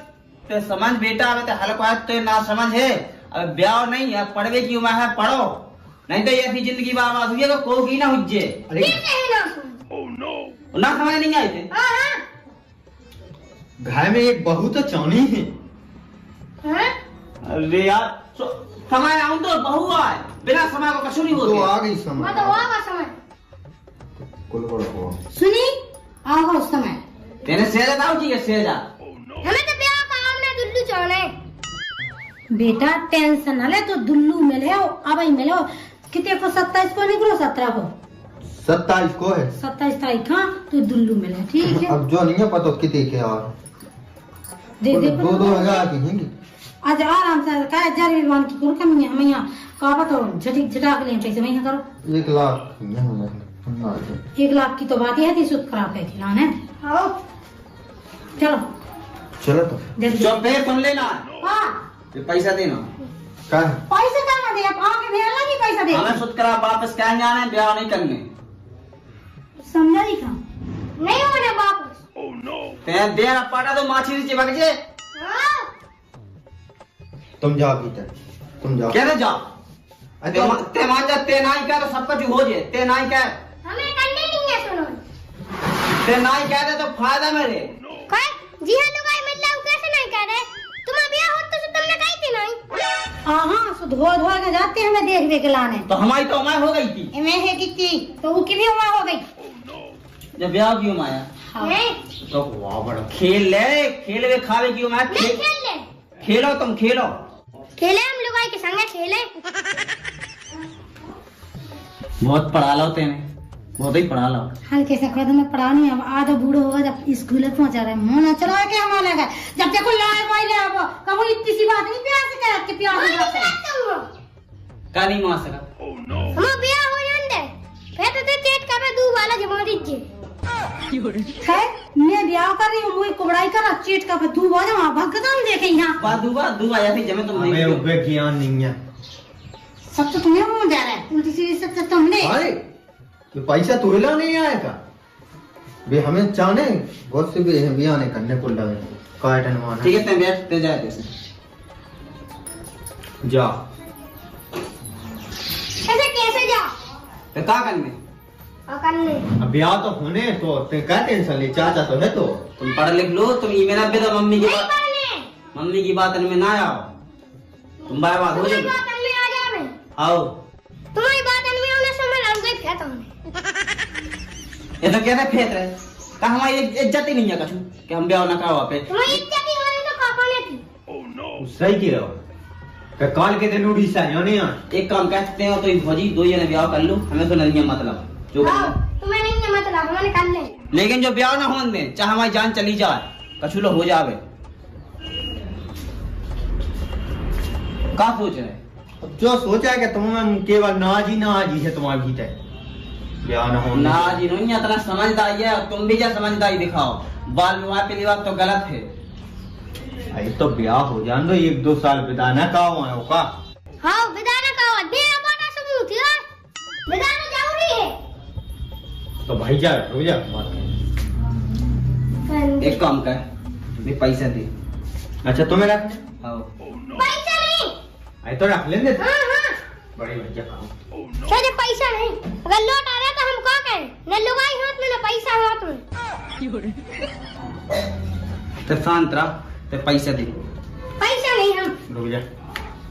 ते समझ बेटा अब ते हल्का तो ना समझ है अब ब्याह नहीं है पढ़वे की उम्र है पढ़ो नहीं तो ऐसी जिंदगी बर्बाद हुई है तो कोई ना हुज्जे अरे ना समझ नहीं आई थे घर में एक बहू तो चाहनी है हैं अरे यार समय आऊं तो बहू आए बिना समय को कछु नहीं तो होते आ गई समय मैं तो होगा समय कुल को सुनी आओ उस समय तेने सेजा दाऊ की है सेजा हमें तो ब्याह का हमने दुल्लू चाहना है बेटा टेंशन न ले तो दुल्लू मिले हो अब ही मिले हो कितने को 27 को निकलो 17 को 27 को है 27 तारीख हाँ तो दुल्लू मिले ठीक है अब जो नहीं है पता कितने के और दे दे 2-2 की होंगी आज आराम से का जरीवान की कोई कमी है हम यहाँ का बताओ झटिक झटाक ले कैसे वहीं करो 1 लाख यहाँ 1 लाख की तो बात है थी सुध खराब है खिलाने आओ चलो चलो तो दे दो जो फिर सुन लेना हाँ ये पैसा देना क्या है? पैसे कहाँ दे आप आके मेरा लगी पैसा दे हमें सुध करा वापस कहने आना है ब्याह नहीं करने समझा नहीं था नहीं होने वापस ते देना पड़ा तो माछी से चिपक जे हां तुम जाओ भीतर तुम जाओ कहने जा ते मान जा ते नहीं कह तो सब कुछ हो जे ते नहीं कह हमें करने नहीं है सुनो ते नहीं कह दे तो फायदा मेरे काय जी हां लुगाई मतलब कैसे नहीं कह रहे तुम ब्याह हो तो तुमने कही थी नहीं हाँ सो धो धो के जाते हैं मैं देख देख लाने तो हमारी तो उम्र हो गई थी मैं है कितनी तो वो की भी उम्र हो गई जब ब्याह की उम्र आया हाँ। तो वाह बड़ा खेल ले खेल वे खावे की उम्र नहीं खेल ले खेलो तुम खेलो खेले हम लुगाई के संग खेले बहुत पढ़ा लो तेने बहुत ही पढ़ा लो हल्के से कदम में पढ़ा नहीं अब आधा बूढ़ो होगा जब स्कूल पहुंचा रहे मुंह ना चला के हमारा लगा जब देखो लाए भाई ले अब कहो इतनी सी बात नहीं प्यार से कह के प्यार से बात है का नहीं मार सका हम ब्याह हो जांदे फिर तो चेट का पे दू वाला जमा दीजिए है मैं ब्याह कर रही हूं मुई कुबड़ाई कर चीट का पे तू बाजा वहां भगदम देखे यहां बादू आया थी जब तुम हमें नहीं उबे ज्ञान नहीं है सब तो तुम्हें मुंह जा रहा है उल्टी सीधी सब तो तुमने अरे तो पैसा तो हिला नहीं आएगा बे हमें चाहने बहुत से भी बयाने करने को लगे काटन वाना ठीक है ते बैठते जाए जैसे जा ऐसे कैसे जा तो का करने करने अब ब्याह तो होने तो ते क्या टेंशन ले चाचा तो है तो तुम पढ़ लिख लो तुम ईमेल पे तो मम्मी की नहीं बात पढ़ने मम्मी की बात में ना आओ तुम बार बात हो तुम्हारी जाएगी बात में आ जावे आओ तुम्हारी बात में होने से मैं रंग गई फेंक हमने ये तो कहते फेंक रहे का हमारी इज्जत ही नहीं है कछु कि हम ब्याह ना करो वहाँ पे तुम्हारी इज्जत ही होने तो पापा ने थी सही की रहो कि काल के दिन उड़ीसा यानी एक काम कहते हो तो भौजी 2 जने ब्याह कर लो हमें तो नहीं है मतलब जो हाँ, करना। तुम्हें नहीं है मतलब हमने कर ले लेकिन जो ब्याह ना होने दे चाहे हमारी जान चली जाए कछु लो हो जावे का सोच रहे अब जो सोचा है कि तुम्हें केवल नाज ही है तुम्हारे भीतर ब्याह न होने ना जी नहीं इतना समझदारी है तुम भी क्या समझदारी दिखाओ बाल विवाह पहली बात तो गलत है अरे तो ब्याह हो जान दो 1-2 साल बिताना का हुआ है का हाँ विदाना का देना बाटा सबूत है विदाना जरूरी है तो भाई जा रुक जा मत एक काम कर दे पैसा दे अच्छा तुम्हें रखने आओ पैसा नहीं तो रख लेंगे। हाँ हाँ बड़े भैया काम सर पैसा नहीं, अगर लौट आ रहा तो हम क्या करें? न लुगाई हाथ में न पैसा हाथ में। तो शांत रह, ते पैसा दे। पैसा नहीं हम रुक जा।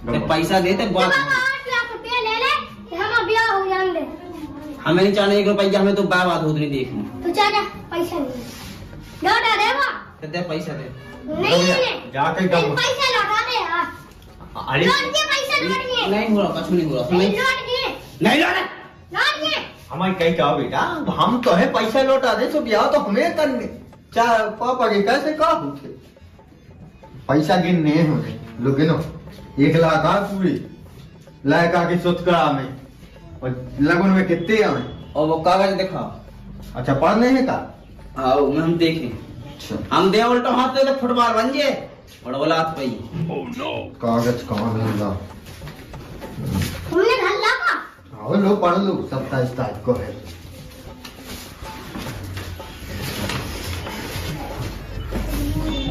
ते पैसा दे ते तो बात। बाबा 8 लाख रुपया ले ले कि हम ब्याह हो जाएंगे। हमें नहीं चाहने 1 रुपया, हमें तो बर्बाद होती नहीं देखनी। तू चाचा पैसा नहीं लौटा दे वो। ते दे पैसा दे। नहीं नहीं जाके नहीं, दम पैसा लौटा दे यार। अरे लौट के पैसा लौट के नहीं हो रहा, कुछ नहीं हो रहा। नहीं हमें लौट के नहीं लौटा। लौट के हमारे कहीं क्या बेटा, हम तो है पैसा लौटा दे तो ब्याह तो हमें करने। चाहे पापा के कैसे का होते पैसा गिनने होते लोग गिनो 1 लाख आ पूरी लायका की सुतकरा में और लगन में कितने आए। और वो कागज दिखा। अच्छा पढ़ने है का? आओ मैं हम देखें। हम दे उल्टा हाथ दे तो फुटबॉल बन जाए। फुटबॉल हाथ पे ही। कागज कहाँ मिलता? तुमने घर लागा आओ लो पढ़ लो, 27 तारीख को है।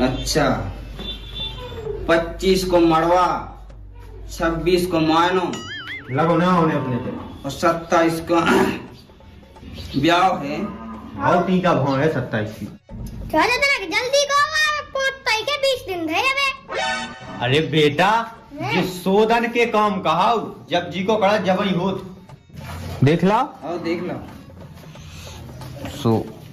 अच्छा 25 को मड़वा, 26 को मायनो लगो ना होने अपने पे। और 27 को ब्याह है। आओ टीका भाव है 27 की। चाचा तेरा जल्दी को 5 तारीख के 20 दिन है बे। अरे बेटा ये सोदन के काम कहा, जब जी को कड़ा जब ही होत देख ला। आओ देख लो। सो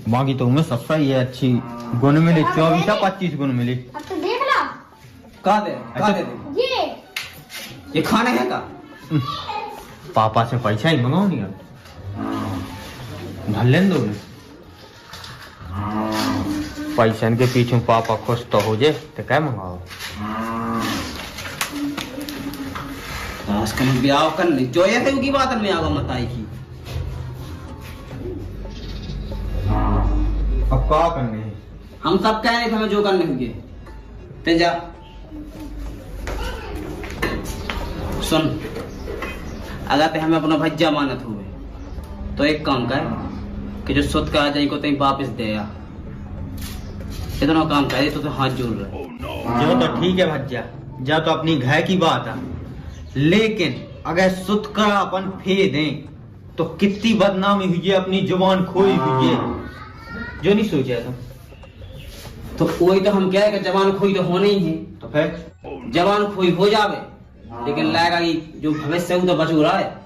बाकी तो मैं सबसे ये अच्छी गुण मिली 24 या 25 गुण मिली। अब तो देख लो का दे ये खाने है का? पापा से पैसा ही मंगाओ नहीं अब भर लेन दो पैसा के पीछे पापा खुश तो हो जाए तो क्या मंगाओ। आजकल ब्याह करने जो ये थे की बात में आवा मत आई की। अब क्या करने हैं? हम सब कह रहे थे हमें जो करने होंगे। ते जा सुन, अगर ते हमें अपना भज्जा मानत हुए तो एक काम कर कि जो सुत का आ जाए को तें वापस दे या इतना काम करे तो हाथ जोड़ रहे। जो तो ठीक है भज्जा, जा तो अपनी घर की बात है, लेकिन अगर सुत का अपन फे दें तो कितनी बदनामी हुई है, अपनी जुबान खोई हुई है। जो नहीं सोचा था तो वही तो हम कह के जवान खोई तो होने ही है। तो फिर जवान खोई हो जावे, लेकिन लगेगा कि जो भविष्य है तो बच रहा है।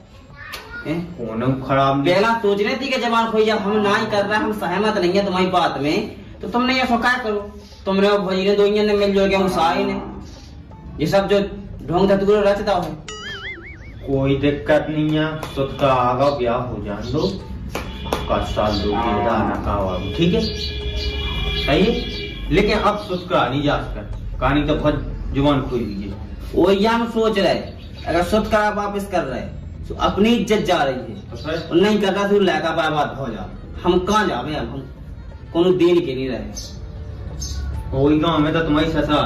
खराब पहला सोच रहे थी कि जवान खोई जब हम ना ही कर रहे, हम सहमत नहीं है तुम्हारी बात में, तो तुमने ये क्या करो, तुमने वो भजी ने दो ने मिल जुल के हम साई ने ये सब जो ढोंग धतुर रचता है। कोई दिक्कत नहीं है, सुत का आगा ब्याह हो जान दो, का साल दो ठीक है सही है। लेकिन अब सुत का नहीं जा सकता, कहानी तो बहुत जुबान खोई हुई है। वो हम सोच रहे अगर सुत का वापस कर रहे तो अपनी इज्जत जा रही है, और नहीं कर रहा तो लड़का बर्बाद हो जा। हम कहाँ जावे, अब हम कोनो दिन के नहीं रहे। वही गाँव में तो तुम्हारी ससा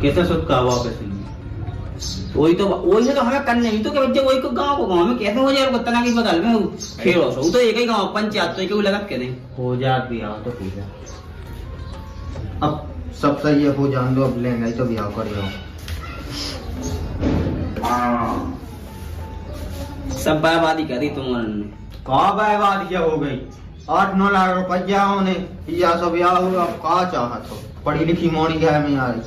कैसे सुत का वापस वही तो हमें करने नहीं तो क्या बच्चे वही को गाँव में कैसे हो जाए तना की बगल में खेल हो तो एक ही गाँव पंचायत तो एक लगा के नहीं हो जात भी तो ठीक है। अब सब सही है, हो जान दो, अब लेंगे तो ब्याह कर लो। सब बर्बादी करी तुम्हारे ने। कहा बर्बादी हो गई, 8-9 लाख रुपया होने या सब ब्याह हो। अब कहा चाहत हो, पढ़ी लिखी मोड़ी घर में आ रही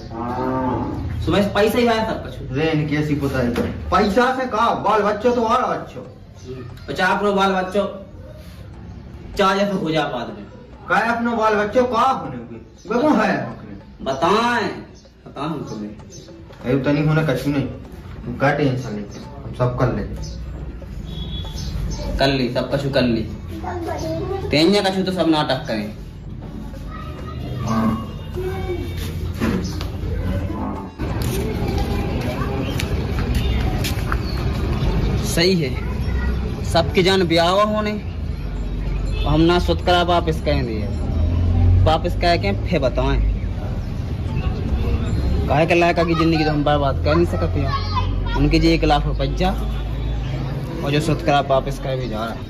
सुबह पैसा ही आया सब कुछ रेन कैसी पुताई पैसा से कहा बाल बच्चों तो और अच्छो 50 अपनो बाल बच्चों चाहे तो हो जा बाद में कहे अपने बाल बच्चों कहा होने बेगो है बताएं हम तुम्हें तो नहीं होना कछु नहीं, क्या टेंशन नहीं, हम सब कर ले सब कछु कर ली तेन्या कछु तो सब नाटक करें। सही है, सबके जान ब्याह होने हम ना सुत करा वापस कहेंगे, वापस कह के फिर बताएं काहे के लायका की जिंदगी तो हम बर्बाद कर नहीं सकते हैं। उनके जी 1 लाख रुपया और जो सुत करा वापस कह भी जा रहा है।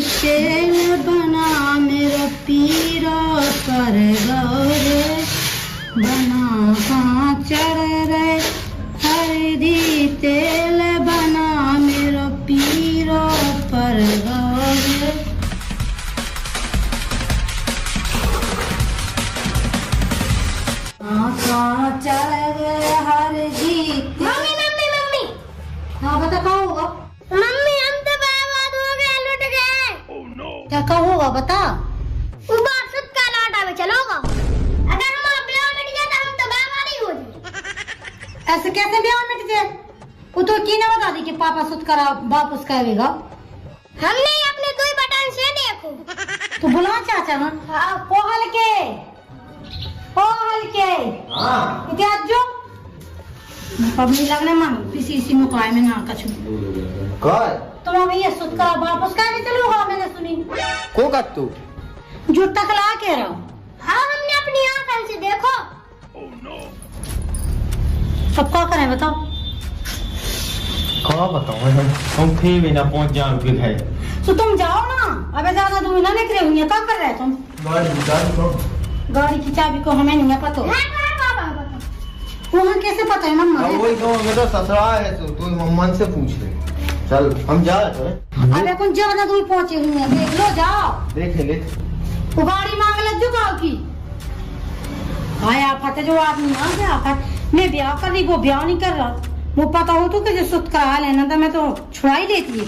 तेल बना मेरा पीरा पर गौरे बना कहाँ चढ़ रे हरदी तेल बना मेरा पीरा पर गौरे कहाँ चढ़ गए हरदी मम्मी मम्मी मम्मी हाँ बता कहाँ होगा मम्मी हम तो बर्बाद हो गए, लुट गए। क्या कहाँ होगा बता ऊपर सुत का लौटा में चलोगा। अगर हमारा ब्याह मिट गया तो हम तो बर्बाद ही हो जाए। ऐसे कैसे ब्याह मिट जाए वो तो की ना बता दी कि पापा सुत करा वापस करेगा हमने अपने दो ही बटन से देखो। तो बुला चाचा ना हाँ पोहल के इतिहास जो पबनी लगने मन किसी मुकाय में ना कछु काय तुम अभी ये सुत करा वापस का भी चलोगा मैंने सुनी को कर तू जो टकला कह रहा हूँ हाँ हमने अपनी आंखों से देखो। अब क्या करें बताओ कहाँ बताऊँ हम फिर भी ना पहुँच जाओ के घर तो तुम जाओ ना अबे ज्यादा दूर ना निकले हुई क्या कर रहे तुम गाड़ी की चाबी को हमें नहीं पता वहाँ कैसे पता है मम्मा वही तो मेरा ससुराल है तो तू मम्मा से पूछ ले चल हम जा रहे हैं अबे कुछ ज्यादा दूर पहुँचे हुए हैं देख लो जाओ देखेंगे वो गाड़ी मांग लग जो गाँव की आया फते जो आदमी आ गया मैं ब्याह कर रही वो ब्याह नहीं कर रहा वो पता हो तो कि जो सुत करा लेना था मैं तो छुड़ा ही देती है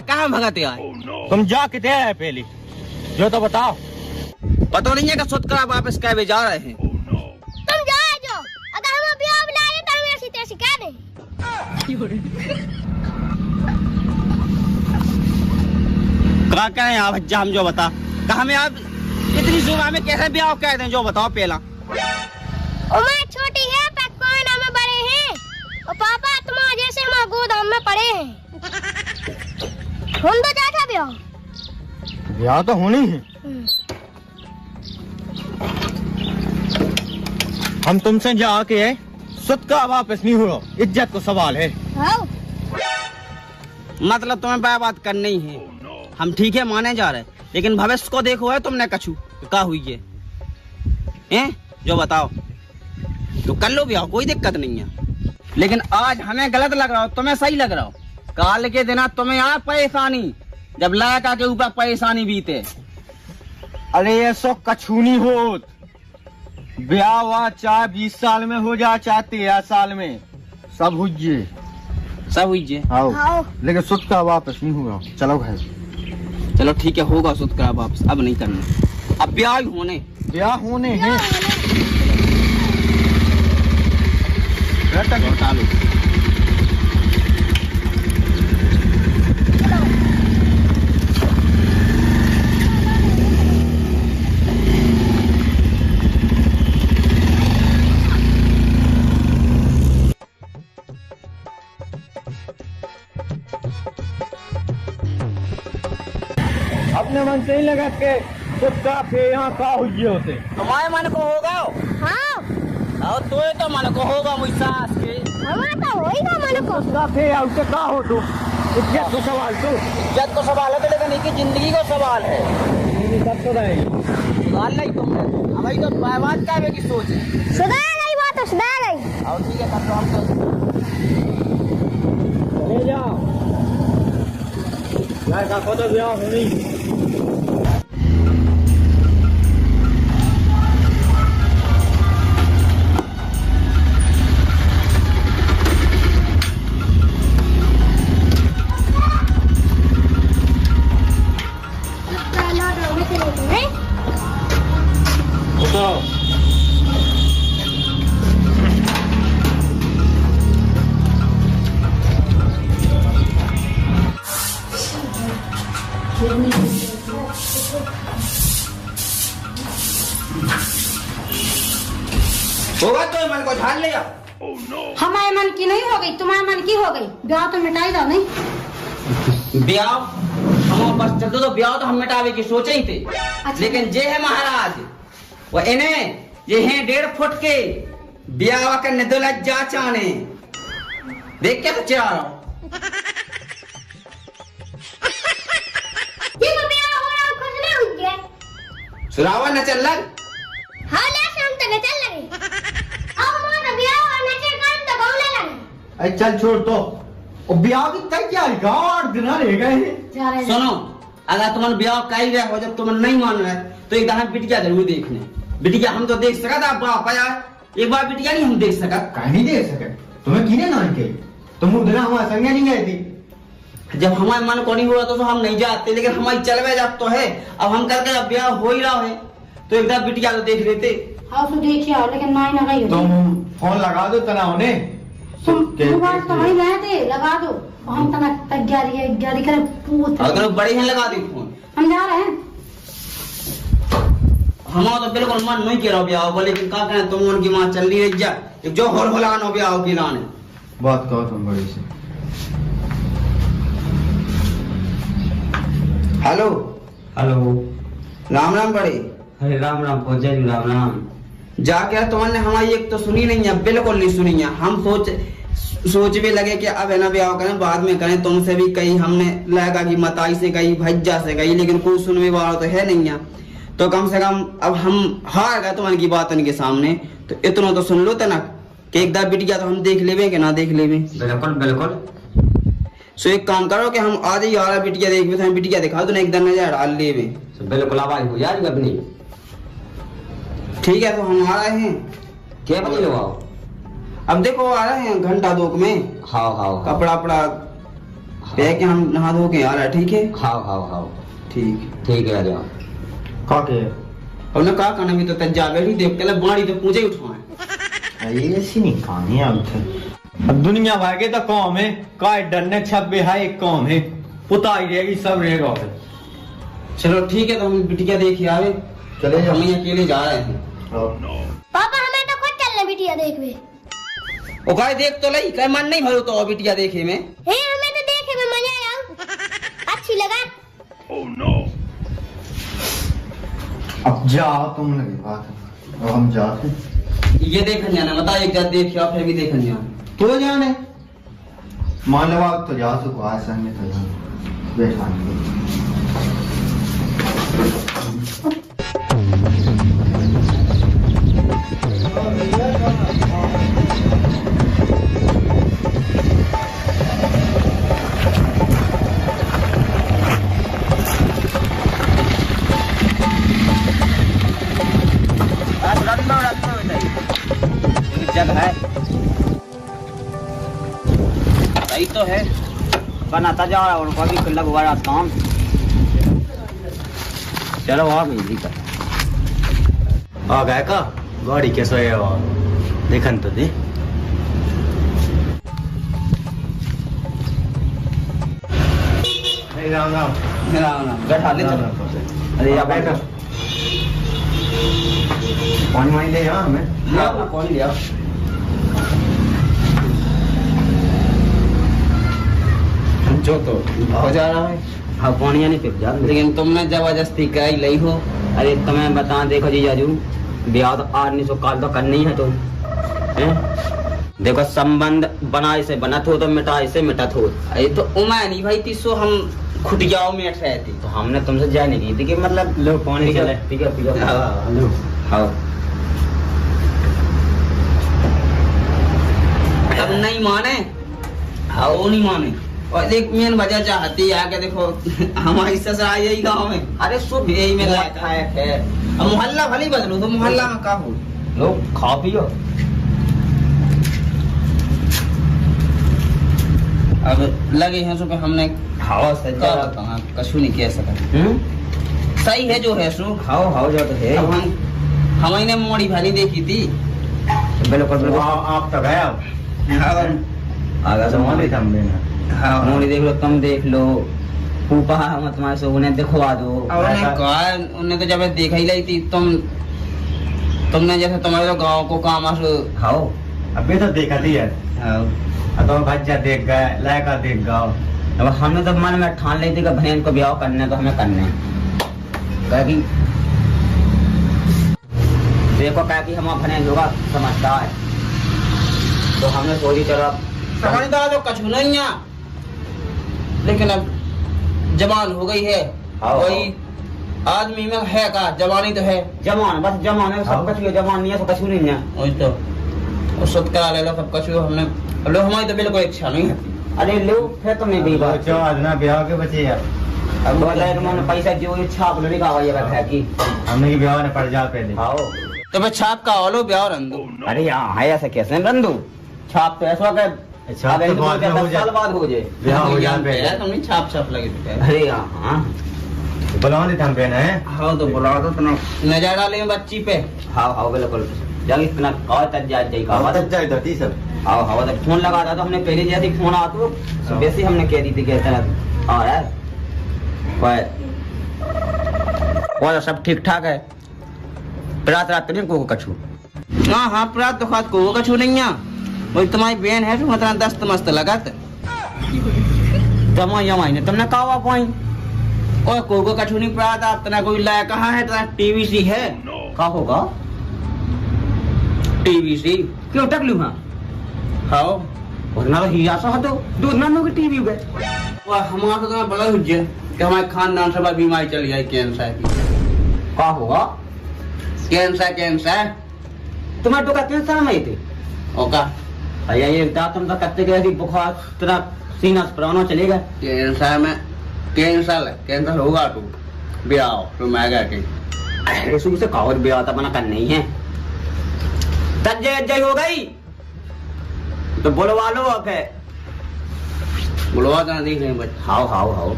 कहाँ भगाते आए तुम जा कितने है पहले जो तो बताओ। पता नहीं है कि सुत करा वापस कैबे जा रहे हैं। तुम जाओ अगर हम ब्याह बुला रहे तो हम ऐसी तैसी कह दें। कहाँ क्या है भज्जा हम जो बता कहा हमें आप इतनी सुबह में कैसे ब्याह कह दें जो बताओ पहला। उम्र छोटी है पकवान में बड़े हैं और पापा तुम्हारे जैसे हमारे गोदाम में पड़े हैं। हम तो जाता ब्याह ब्याह तो होनी है हम तुमसे जाके सुत का वापस नहीं हुआ इज्जत को सवाल है मतलब तुम्हें बात करनी ही है हम ठीक है माने जा रहे लेकिन भविष्य को देखो है तुमने कछु क्या हुई है जो बताओ तो कर लो ब्याह कोई दिक्कत नहीं है लेकिन आज हमें गलत लग रहा हो तुम्हें सही लग रहा हो काल के दिन तुम्हें यहाँ परेशानी जब लायका के ऊपर परेशानी बीते। अरे ये सो कछूनी हो ब्याह हुआ चाहे 20 साल में हो जाए चाहे 13 साल में सब हुई आओ लेकिन सुत का वापस नहीं हुआ चलो घर चलो ठीक है होगा सुत का वापस अब नहीं करना अब ब्याह होने हैं हटा लो अपने मन से ही लगा के कुत्ता फिर यहाँ का हुई होते तुम्हारे मन को होगा हाँ और तो मन को होगा मुझ सास के हमारा तो होएगा मन को कुत्ता फिर उससे का हो तो इज्जत को सवाल तो इज्जत को सवाल है लेकिन इनकी जिंदगी को सवाल है सब तो रहेगी सवाल नहीं तुमने हमारी तो बर्बाद करने की सोच है सुधार गई बात तो सुधार गई और ठीक है तब तो हम तो ले जाओ लड़का को तो ब्याह होनी। होगा तो मन को झाड़ लिया। हमारे मन की नहीं हो गई, तुम्हारे मन की हो गई। ब्याह तो मिटाई दो नहीं। ब्याह हम बस चलते तो ब्याह तो हम मिटावे की सोचे ही थे। अच्छा। लेकिन जे है महाराज वो इन्हें ये हैं 1.5 फुट के ब्याह का निदुलत जा चाने देख क्या तो चिरा रहा हूँ। सुरावा न चल लग हाँ ले शाम तक चल लगे। अब मोर ब्याह और नचे काम तो गौले लगे। अरे चल छोड़ तो और ब्याह की तैयारी का 8 दिन रह गए हैं। सुनो अगर तुम ब्याह कर ही रहे हो जब तुम नहीं मान रहे तो एक दफा बिटिया जरूर देखने। बिटिया हम तो देख सका था बाप आया एक बार बिटिया नहीं हम देख सका। कहीं नहीं देख सके तुम्हें किने ना के तुम उधर हमारे संग नहीं गए थी। जब हमारे मन को नहीं हुआ तो हम नहीं जाते लेकिन हमारी चलवे जात तो है। अब हम करके जब ब्याह हो ही रहा है तो एक दफा बिटिया तो देख लेते। हाँ तो देखिए आओ लेकिन ना ही ना गई तुम फोन लगा दो तना उन्हें। तुम तो वही गए थे, लगा दो। हम तना तैयारी कर पूछ अगर बड़े हैं लगा दी फोन। हम जा रहे हैं। हमारा तो बिल्कुल मन नहीं कह रहा ब्याह को लेकिन क्या करें तुम उनकी माँ चल रही रही जा जो होल होलानो ब्याह की लाने। बात कहो तुम बड़ी से। हेलो हेलो राम राम बड़े। अरे राम राम पहुंचे राम राम। जाके तुमने हमारी एक तो सुनी नहीं है बिल्कुल नहीं सुनी है। हम सोच भी लगे कि अब है ना ब्याह करें बाद में करें। तुमसे भी कही हमने लगा कि मताई से कही भज्जा से कही लेकिन कोई सुनने वाला तो है नहीं है। तो कम से कम अब हम हार गए तुम्हारी की बात उनके सामने तो इतना तो सुन लो तना कि एक दार बिटिया तो हम देख लेवे कि ना देख लेवे। बिल्कुल बिल्कुल। सो एक काम करो कि हम आज ही आ रहा बिटिया देख हम बिटिया दिखा दो ना एक दिन नजर डाल लेवे। बिल्कुल आवाज हो जाएगी अपनी। ठीक है तो हम आ रहे हैं। क्या बजे लो आओ। अब देखो आ रहे हैं घंटा 2 में। हाँ हाँ कपड़ा अपड़ा पहन के हम नहा धो के आ रहा है। ठीक है हाँ हाँ हाँ ठीक है आ जाओ। का के हमने कहा करना भी तो तज्जा बैठी देख के बाड़ी तो पूछे उठाए। ये ऐसी नहीं कहानी अब दुनिया भर के तो कौम है का डरने छब्बे है एक कौम है पुताई रहेगी सब रहेगा। चलो ठीक है तो हम बिटिया देख आवे। चले हम ही अकेले जा रहे हैं। पापा हमें तो खुद चलने बिटिया देखवे। ओ गाय देख तो लई कहीं मन नहीं भरो तो बिटिया देखे में। हे हमें तो देखे में मजा आया। अच्छी लगा। अब जाओ तुम लगी बात अब हम जाते। ये देखन जाना बता एक बार देखियो फिर भी देखन जाना तो जाने मान लो तो जा सको आज संग में तो बैठा जगह है सही तो है बनाता जा रहा उनको अभी लगवा रहा काम। चलो आ गई दिक्कत आ गए का गाड़ी कैसा है देखन तो दे। राम राम बैठा ले चलो। अरे या बैठा पानी वानी ले यहाँ हमें ले अपना पानी लिया। जो तो हो जा रहा है। हाँ पानी नहीं पिप जा लेकिन तुमने जबरदस्ती कराई ली हो। अरे तुम्हें बता देखो जी जाजू ब्याह तो आज नहीं सो काल तो करनी है तुम देखो संबंध बनाए से बनत हो तो मिटाए से मिटत हो। अरे तो उम्र नहीं भाई तीसो हम खुटियाओं में अट रहे थे तो हमने तुमसे जाए नहीं की थी कि मतलब लो पानी चले ठीक है हाँ अब नहीं माने हाँ वो नहीं माने। और देख मेन वजह चाहती है आके देखो हमारी ससुराल यही गाँव में, अरे शुद्ध यही में बहुत लायक खाया है। अब मोहल्ला भले बदलो तो मोहल्ला में का हो। लोग खा पियो। अब लगे हैं सो पे हमने हवा से कहा कछु नहीं कह सका। सही है जो है सो। खाओ खाओ जो तो है। अब हमने मोड़ी भानी देखी थी। बिल्कुल बिल्कुल। आप तो गए अब आगे से मोड़ी थम देना। हाँ मोड़ी देख लो, तुम देख लो, ऊपर हम तुम्हारे से उन्हें दिखवा दो। उन्हें कहा, उन्हें तो जब देखा ही लाई थी तुमने जैसे तुम्हारे तो गाँव को काम खाओ अभी तो देखा थी यार। तो बच्चा देख गए, लड़का देख गए। अब हमने तो मन में ठान ली थी कि बहन को ब्याह करना तो हमें करना है। कि देखो क्या कि हमारा बहन होगा समझदार है, तो हमने सोची चलो समझदार तो कछु नहीं है, लेकिन अब जवान हो गई है। वही आदमी में है का जवानी तो है। जवान बस जवान है, सब कुछ जवान नहीं है तो कछु नहीं है। वही तो सुध करा ले लो सब कछु। हमने लो हमारी तो बिल्कुल इच्छा नहीं है। अरे लो फिर तुम्हें भी बात जो आजना ब्याह के बचे यार। अब बोला कि मैंने पैसा जो छाप लो निकाल ये है कि हमने की ब्याह ने पड़ जा पहले। आओ तो मैं छाप का ओलो ब्याह रंदू। अरे यहाँ है ऐसे कैसे रंदू? छाप तो ऐसा के छाप तो बाद में हो जाए, साल बाद हो जाए ब्याह हो जाए पहले। तुमने छाप छाप लगे थे। अरे हाँ बुलाओ नहीं थम पहना है। हाँ तो बुला दो तुम नजर डाले बच्ची पे। हाँ हाँ बिल्कुल जब इतना और तक जाए जाए तो ठीक सब। हाँ हाँ तो फोन लगा था तो हमने पहले जैसे फोन आ तो वैसे हमने कह दी थी कि हाँ यार और सब ठीक ठाक है। रात रात नहीं को कछु। हाँ हाँ प्रात तो खात को कछु नहीं है। वही तुम्हारी बहन है तो मतलब दस्त मस्त लगात जमा यमा ने तुमने कहा पॉइंट और को कछु नहीं प्रात आप तना कोई लाया कहाँ है तना टीवीसी है का होगा टीवीसी क्यों टक लू? हाँ हाँ और ना तो हीरा सा तो दो नानों की टीवी गए। और हमारा तो तुम्हें बड़ा हुज्जे कि हमारे खानदान से बीमारी चली जाए कैंसर की। का होगा कैंसर तुम्हारे तो का कैंसर में थे ओका अया ये दांत तुम तो कत्ते के बुखार तेरा सीना पुराना चलेगा। कैंसर होगा तू ब्याह तो मैं गया के अरे शुरू से कावत ब्याह था बना करना ही है। तज्जय हो गई तो बुलवा लो अब है बुलवा देना देख रहे बच्चे। हाओ हाओ हाओ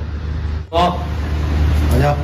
आ जाओ।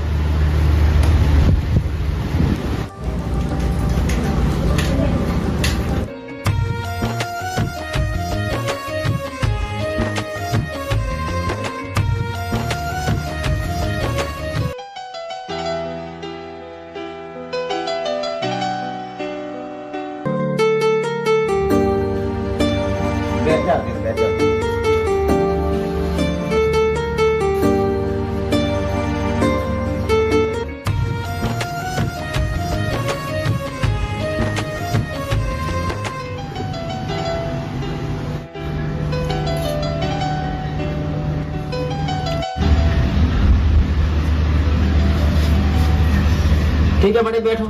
ठीक है बड़े बैठो।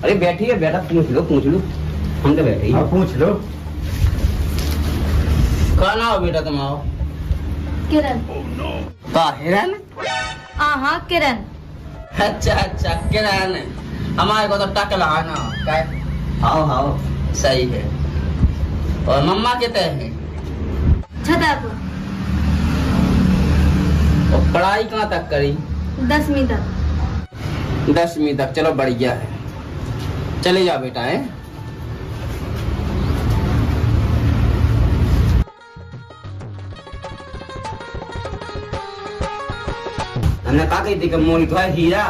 अरे बैठिए बेटा पूछ लो हम तो बैठे ही। पूछ लो। कहाँ आओ बेटा तुम आओ। किरण। का हिरन? हाँ किरण। अच्छा किरण हमारे को तो टकला है ना क्या? हाओ सही है। और मम्मा कहते हैं छतरपुर। और पढ़ाई कहाँ तक करी? 10वीं तक। 10वीं तक चलो बढ़िया है। चले जाओ बेटा है। हमने कहा कही थी कि मोनी तो है हीरा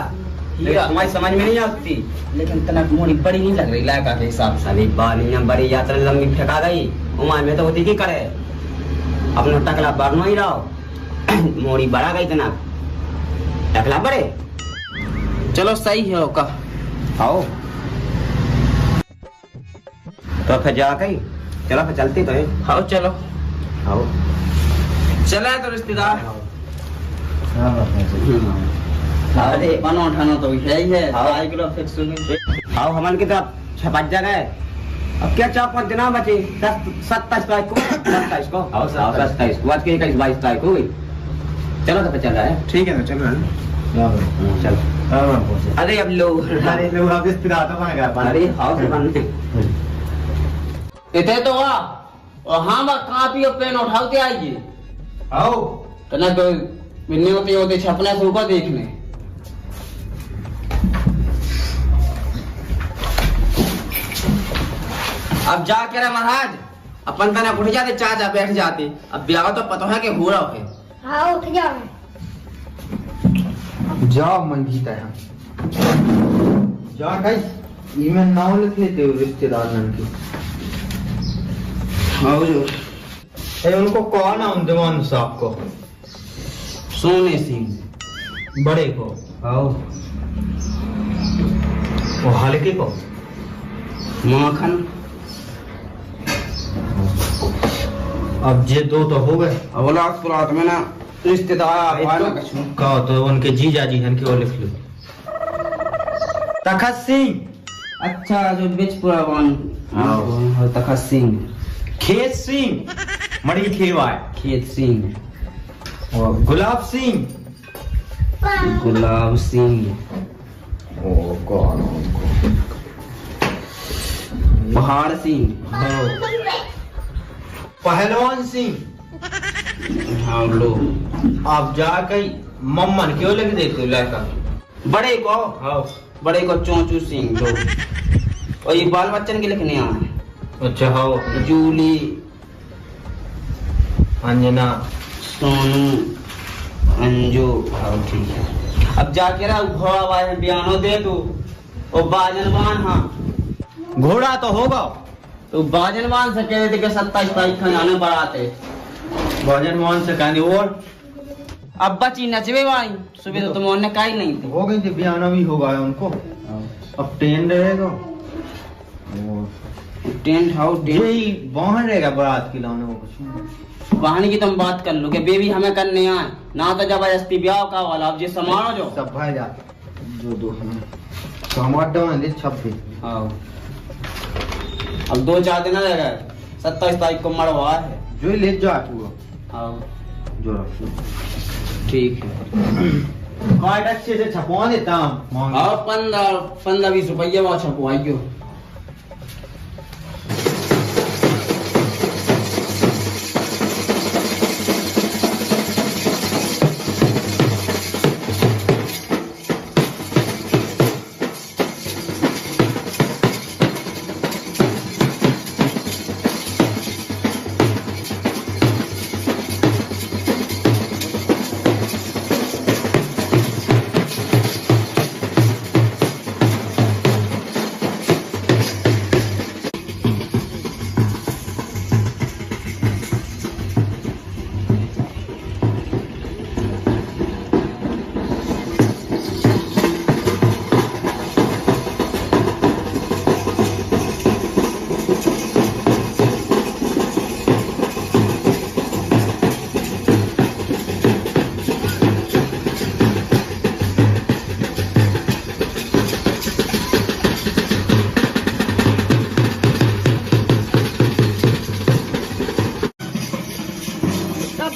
तुम्हारी समझ में नहीं आती। लेकिन तना मोड़ी बड़ी नहीं लग रही लायका के हिसाब से। अभी बालियां बड़ी यात्रा लंबी फेंका गई उमार में तो होती की करे अपना टकला बढ़ना ही रहो मोड़ी बढ़ा गई तना टकला बढ़े। चलो सही है ओका। आओ तो फिर जा गई चलो फिर चलती तो है। आओ चलो आओ चला तो रिश्तेदार। अरे बनो उठाना तो है ही है। हाँ। 2 किलो फिक्स हो गई। आओ हमन की तरफ छपट जगह अब क्या 4-5 दिन बचे, 27 तारीख को, 27 को, 27 को, आज की 22 तारीख हो गई। चलो तो चल रहा है। ठीक है ना, चल रहा है। चल। अरे अब लोग अब इस तरह तो बन गया। अरे हाउस बनने इतने तो हुआ। और हाँ बा कापी और पेन उठाओ के आइए। आओ तो ना तो मिलने होते छपने से ऊपर देखने। अब जा के रहे महाराज, अपन तना उठ जाते, चाचा बैठ जाते। अब ब्याह तो पता है कि हो रहा है। हाँ उठ जाओ। जाओ मन जीता है। जा गाइस, ईमेल नाम लिख लेते हो रिश्तेदार की। हाँ जो उनको कौन है, उन जवान साहब को? सोने सिंह बड़े को। आओ। वो हल्के को? माखन। अब ये दो तो हो गए। अब पुरात में ना रिश्तेदार कहो तो उनके जीजा जी हैं, वो लिख लो। तखत सिंह। अच्छा जो बिचपुरा वन। हाँ तखत सिंह। खेत सिंह मड़ी खेवा है। खेत सिंह। और गुलाब सिंह। गुलाब सिंह। ओ कौन? पहाड़ सिंह। पहलवान सिंह। हाँ लो। आप जाकर मम्मन क्यों लिख देते हो लड़का? बड़े को। हाँ बड़े को चौचू सिंह लो। और ये बाल बच्चन के लिखने आए। अच्छा हाँ। जूली, अंजना, सोनू, अंजू। हाँ ठीक है। अब जाके रहा घोड़ा वाले बयानो दे तू। और बाजनवान। हाँ घोड़ा तो होगा। तो बाजनवान से कह रहे थे कि 27 तारीख को जाने बराते। बाजनवान से कहने और अब बची नचवे भाई, सुबह तो तुम ने कहा ही नहीं थे। हो गई थी, बयाना भी होगा उनको। अब टेंट रहेगा। टेंट हाउस यही वहाँ रहेगा बारात की लाने को कुछ। वाहन की तुम बात कर लो कि बेबी हमें करने आए ना, तो जबरदस्ती ब्याह का वाला। अब ये समारो जो सब भाई जा जो दो हमें टमाटर में 26। हाँ अब 2-4 दिन रह गए। 27 तारीख को मरवा है। जो ले जा पूरा। हाँ जो रख ठीक है। कार्ड अच्छे से छपवा देता हूँ। हाँ 15-20 रुपये वहाँ छपवाइयो।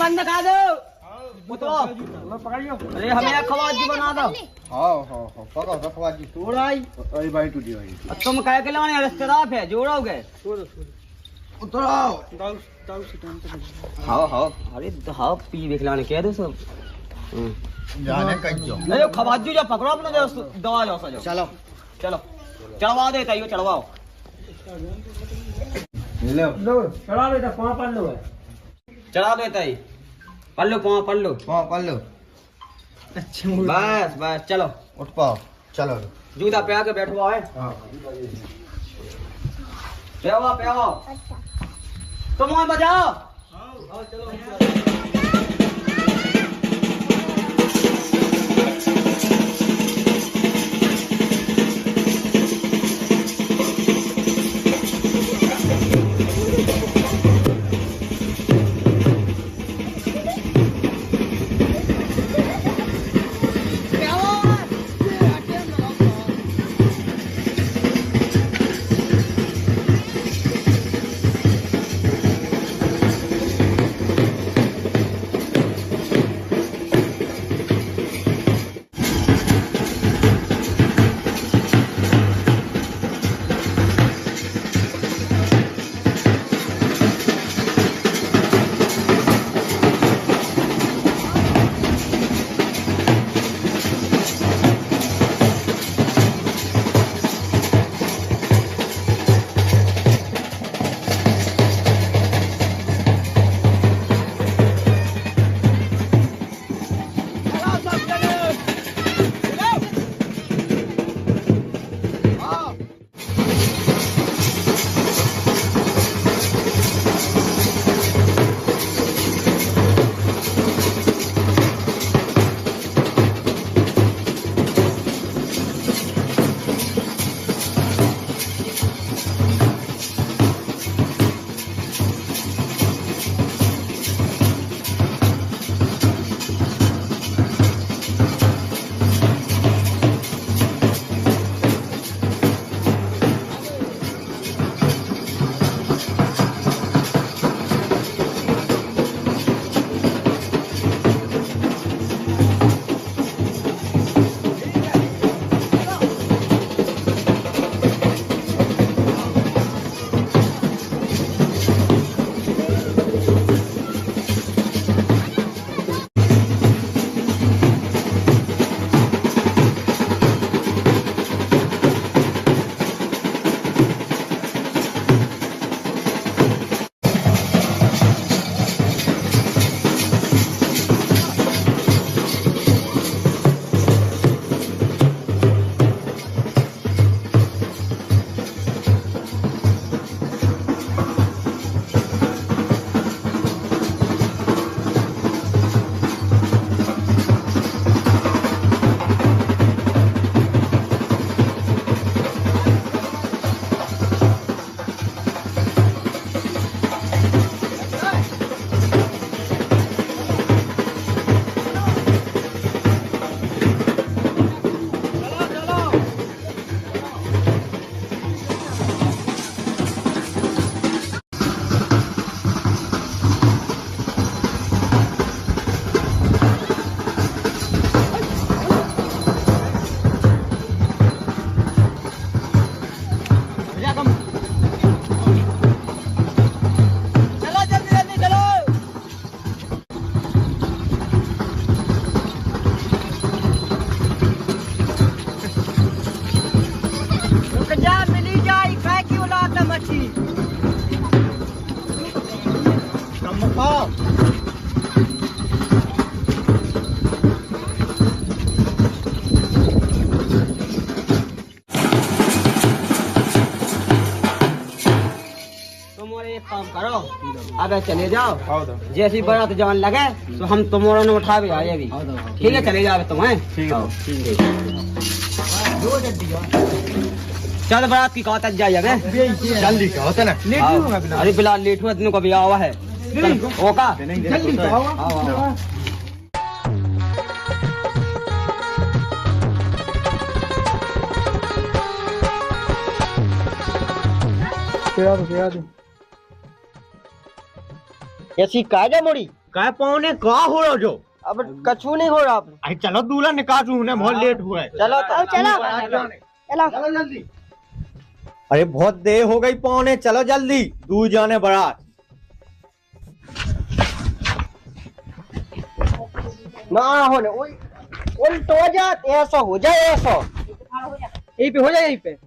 बंद कर दो। अरे हमें खवाजी बना दो। हाँ पका रखवा जी। तोड़ाई अरे भाई टूटी भाई। तुम कह के लाने रिश्तेदार है, जोड़ोगे। उतराओ। हाँ अरे हाँ पी देख लाने कह दो सब। जाने कहीं अरे खवाजी जो पकड़ो अपने जो दवा लो सजो। चलो चढ़वा देता यो चढ़वाओ। लो चढ़ा देता पाँव पल्लो है। चढ़ा देता ही पल्लो पाँव पल्लो। बस चलो उठ पाओ। चलो जूता पे आके बैठो है। पे तुम बजाओ। एक काम करो, अब चले जाओ, जैसी बारात जवान लगे तो हम तुम्हारा न उठा भी आए अभी। ठीक है, चले जाओ तुम्हें। चल बारात की कौत जाइए जल्दी क्या होता ना, अरे फिलहाल लेट हुआ, इतने को भी आवा है। ओका ऐसी कायदे मोड़ी काय पौने का हो रहा जो अब कछु नहीं हो रहा। अरे चलो दूल्हा निकालू ने, बहुत लेट हुआ है। चलो तो चलो चलो जल्दी। अरे बहुत देर हो गई पौने, चलो जल्दी, दूर जाने बारात। ना होने उल्टो जात, ऐसा हो जाए, ऐसा यहीं पे हो जाए, यहीं पे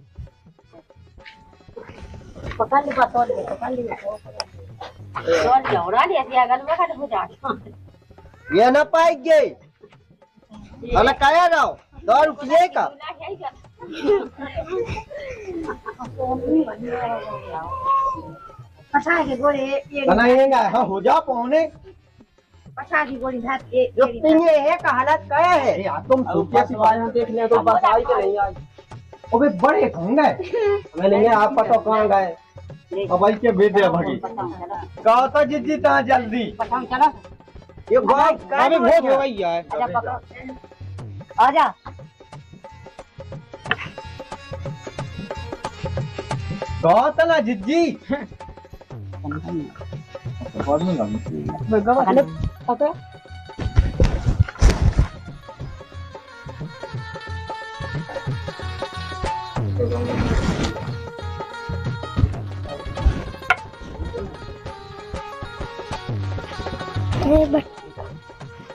पकड़ ले पकड़ ले पकड़ ले और जौरा ले दिया गल में खड़े हो जा ये ना पाएंगे। अरे काया रहो, 2 रुपये का पछा के गोरे बनाएगा। हाँ हो जा पौने, पछा की गोली भात के जो पिंगे है का हालत क्या है यार। तुम सूखे सिपाही देखने तो बस आई के नहीं आई। अबे बड़े कहाँ गए? मैं नहीं है, आप पता कहाँ गए। अब आई के बेटे भगी कहा था जिद्दी ता जल्दी। पछाओ चलो ये बात अबे बहुत हो गई यार। आजा पकड़ आजा कहा था ना जिद्दी। पकड़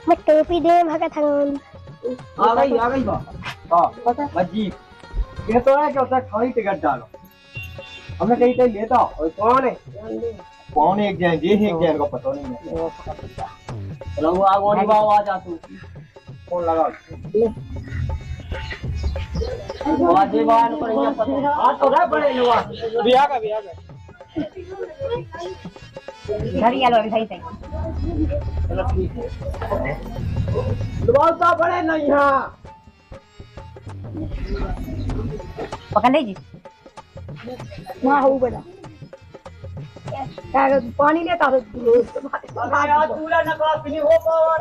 मैं टोपी दे भगत हूँ। आ गई बा। हाँ बजी ये तो है कि उसे खाली टिकट डालो, हमने कहीं कहीं लेता। और कौन है? कौन एक जन जी एक जन को पता नहीं है। चलो वो आगोनी बाव आ जा तू। कौन लगा वाजेबान पर ये पता आ तो रहा बड़े लोग बिया का घर ही आलो अभी सही सही चलो ठीक है। दबावता बड़े नहीं हां पकड़ ले जी वहाँ हो बड़ा पानी लेता हो पूरा नकला फिनी हो पावा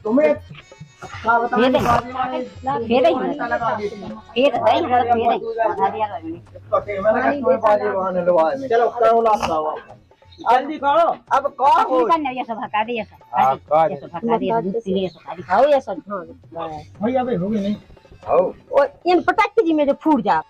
तुम्हें ये दे ये दे ये दे चलो करो लाता जल्दी करो। अब कौन हो ये सब हटा दे, ये सब हटा दे, दूध पी ले, ये सब दिखाओ, ये सब भाई अबे हो गई नहीं। और इन पटाखे जी मेरे फूट जा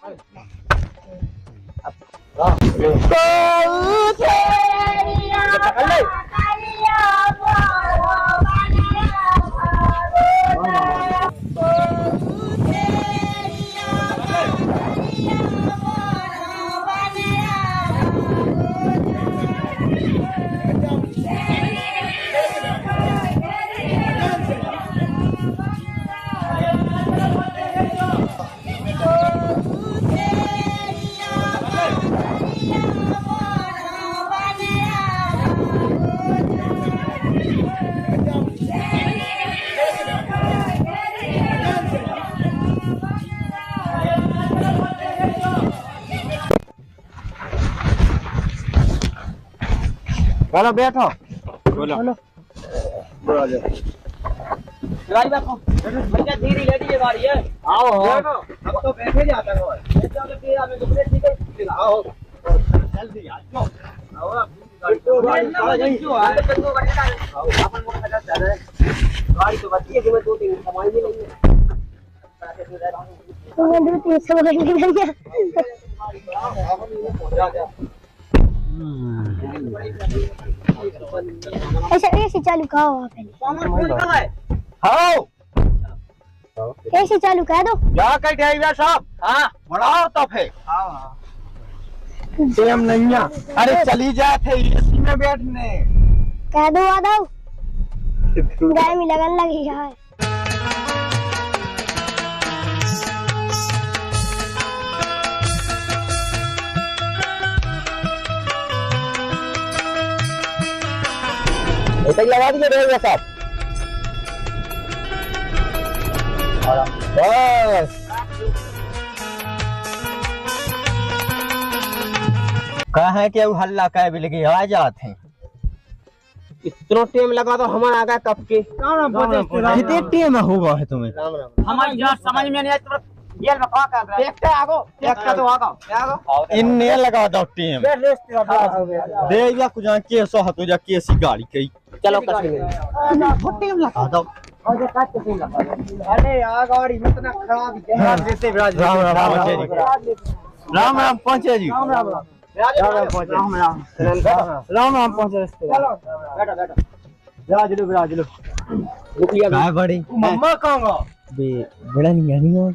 चलो बैठो। बोलो गाड़ी बैठो भैया, धीरे ले लीजिए गाड़ी है। आओ अब तो बैठे जाता है। आओ जल्दी आ जाओ। गाड़ी तो बची है कि मैं 2-3 कमाई भी नहीं है। तुम्हें 2-3 समझ नहीं है। ऐसा ऐसे चालू कहो पहले। आओ ऐसे चालू कर दो। क्या कर ड्राइवर साहब? हाँ बढ़ाओ तो फिर। हाँ सेम नहीं है। अरे चली जाए थे एसी में बैठने। कह दो आ दो गाय में लगन लगी है। ऐसा ही लगा दीजिए ड्राइवर साहब। बस कहा है कि वो हल्ला कह भी लगी आ जाते हैं। इतना टाइम लगा तो हमारा आगा कब के कितने टाइम होगा है तुम्हें? हमारी यार समझ में नहीं आई। ये बका कर रहा है। देखते आगो, देखते तो आगो। इन्ने लगा दो टाइम दे या कुछ के सो हतो जा के सी गाड़ी कई चलो कश्मीर टाइम लगा दो। अरे यार गाड़ी में इतना खराब है। देते राम राम पहुंचे जी। राम राम पहुंचे जी। राम राम पहुंचे। चलो बैठो बैठो। राज लो काय बड़ी मम्मा कहूंगा बड़ा नहीं हो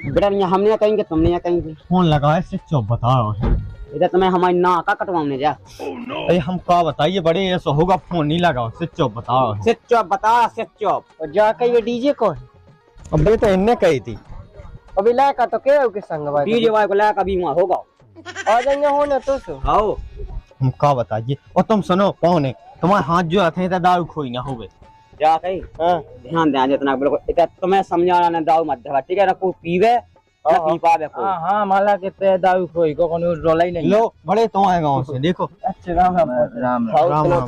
बेटा यहाँ हमने कहेंगे तुमने यहाँ कहेंगे। फोन लगा है स्विच ऑफ बता रहा है। इधर तुम्हें हमारी नाक का कटवाने जा। अरे हम क्या बताइए बड़े ऐसा होगा फोन नहीं लगा स्विच ऑफ बता रहा है। स्विच ऑफ बता स्विच ऑफ। और जा कही डीजे को अबे तो इनने कही थी अभी लायका तो के संग भाई डीजे वाले को लायका भी वहाँ होगा। आ जाएंगे होने तो आओ हम क्या बताइए। और तुम सुनो कौन है तुम्हारे हाथ जो आते हैं दारू खोई ना हो गए जा कही ध्यान दे जितना बिल्कुल इतना तुम्हें समझाना ना दारू मत धरा ठीक है ना कोई पीवे ना पी पावे कोई। हाँ माला के ते दारू खोई को कोनो रोला ही नहीं। लो बड़े तुम्हारे गांव से देखो। अच्छा राम राम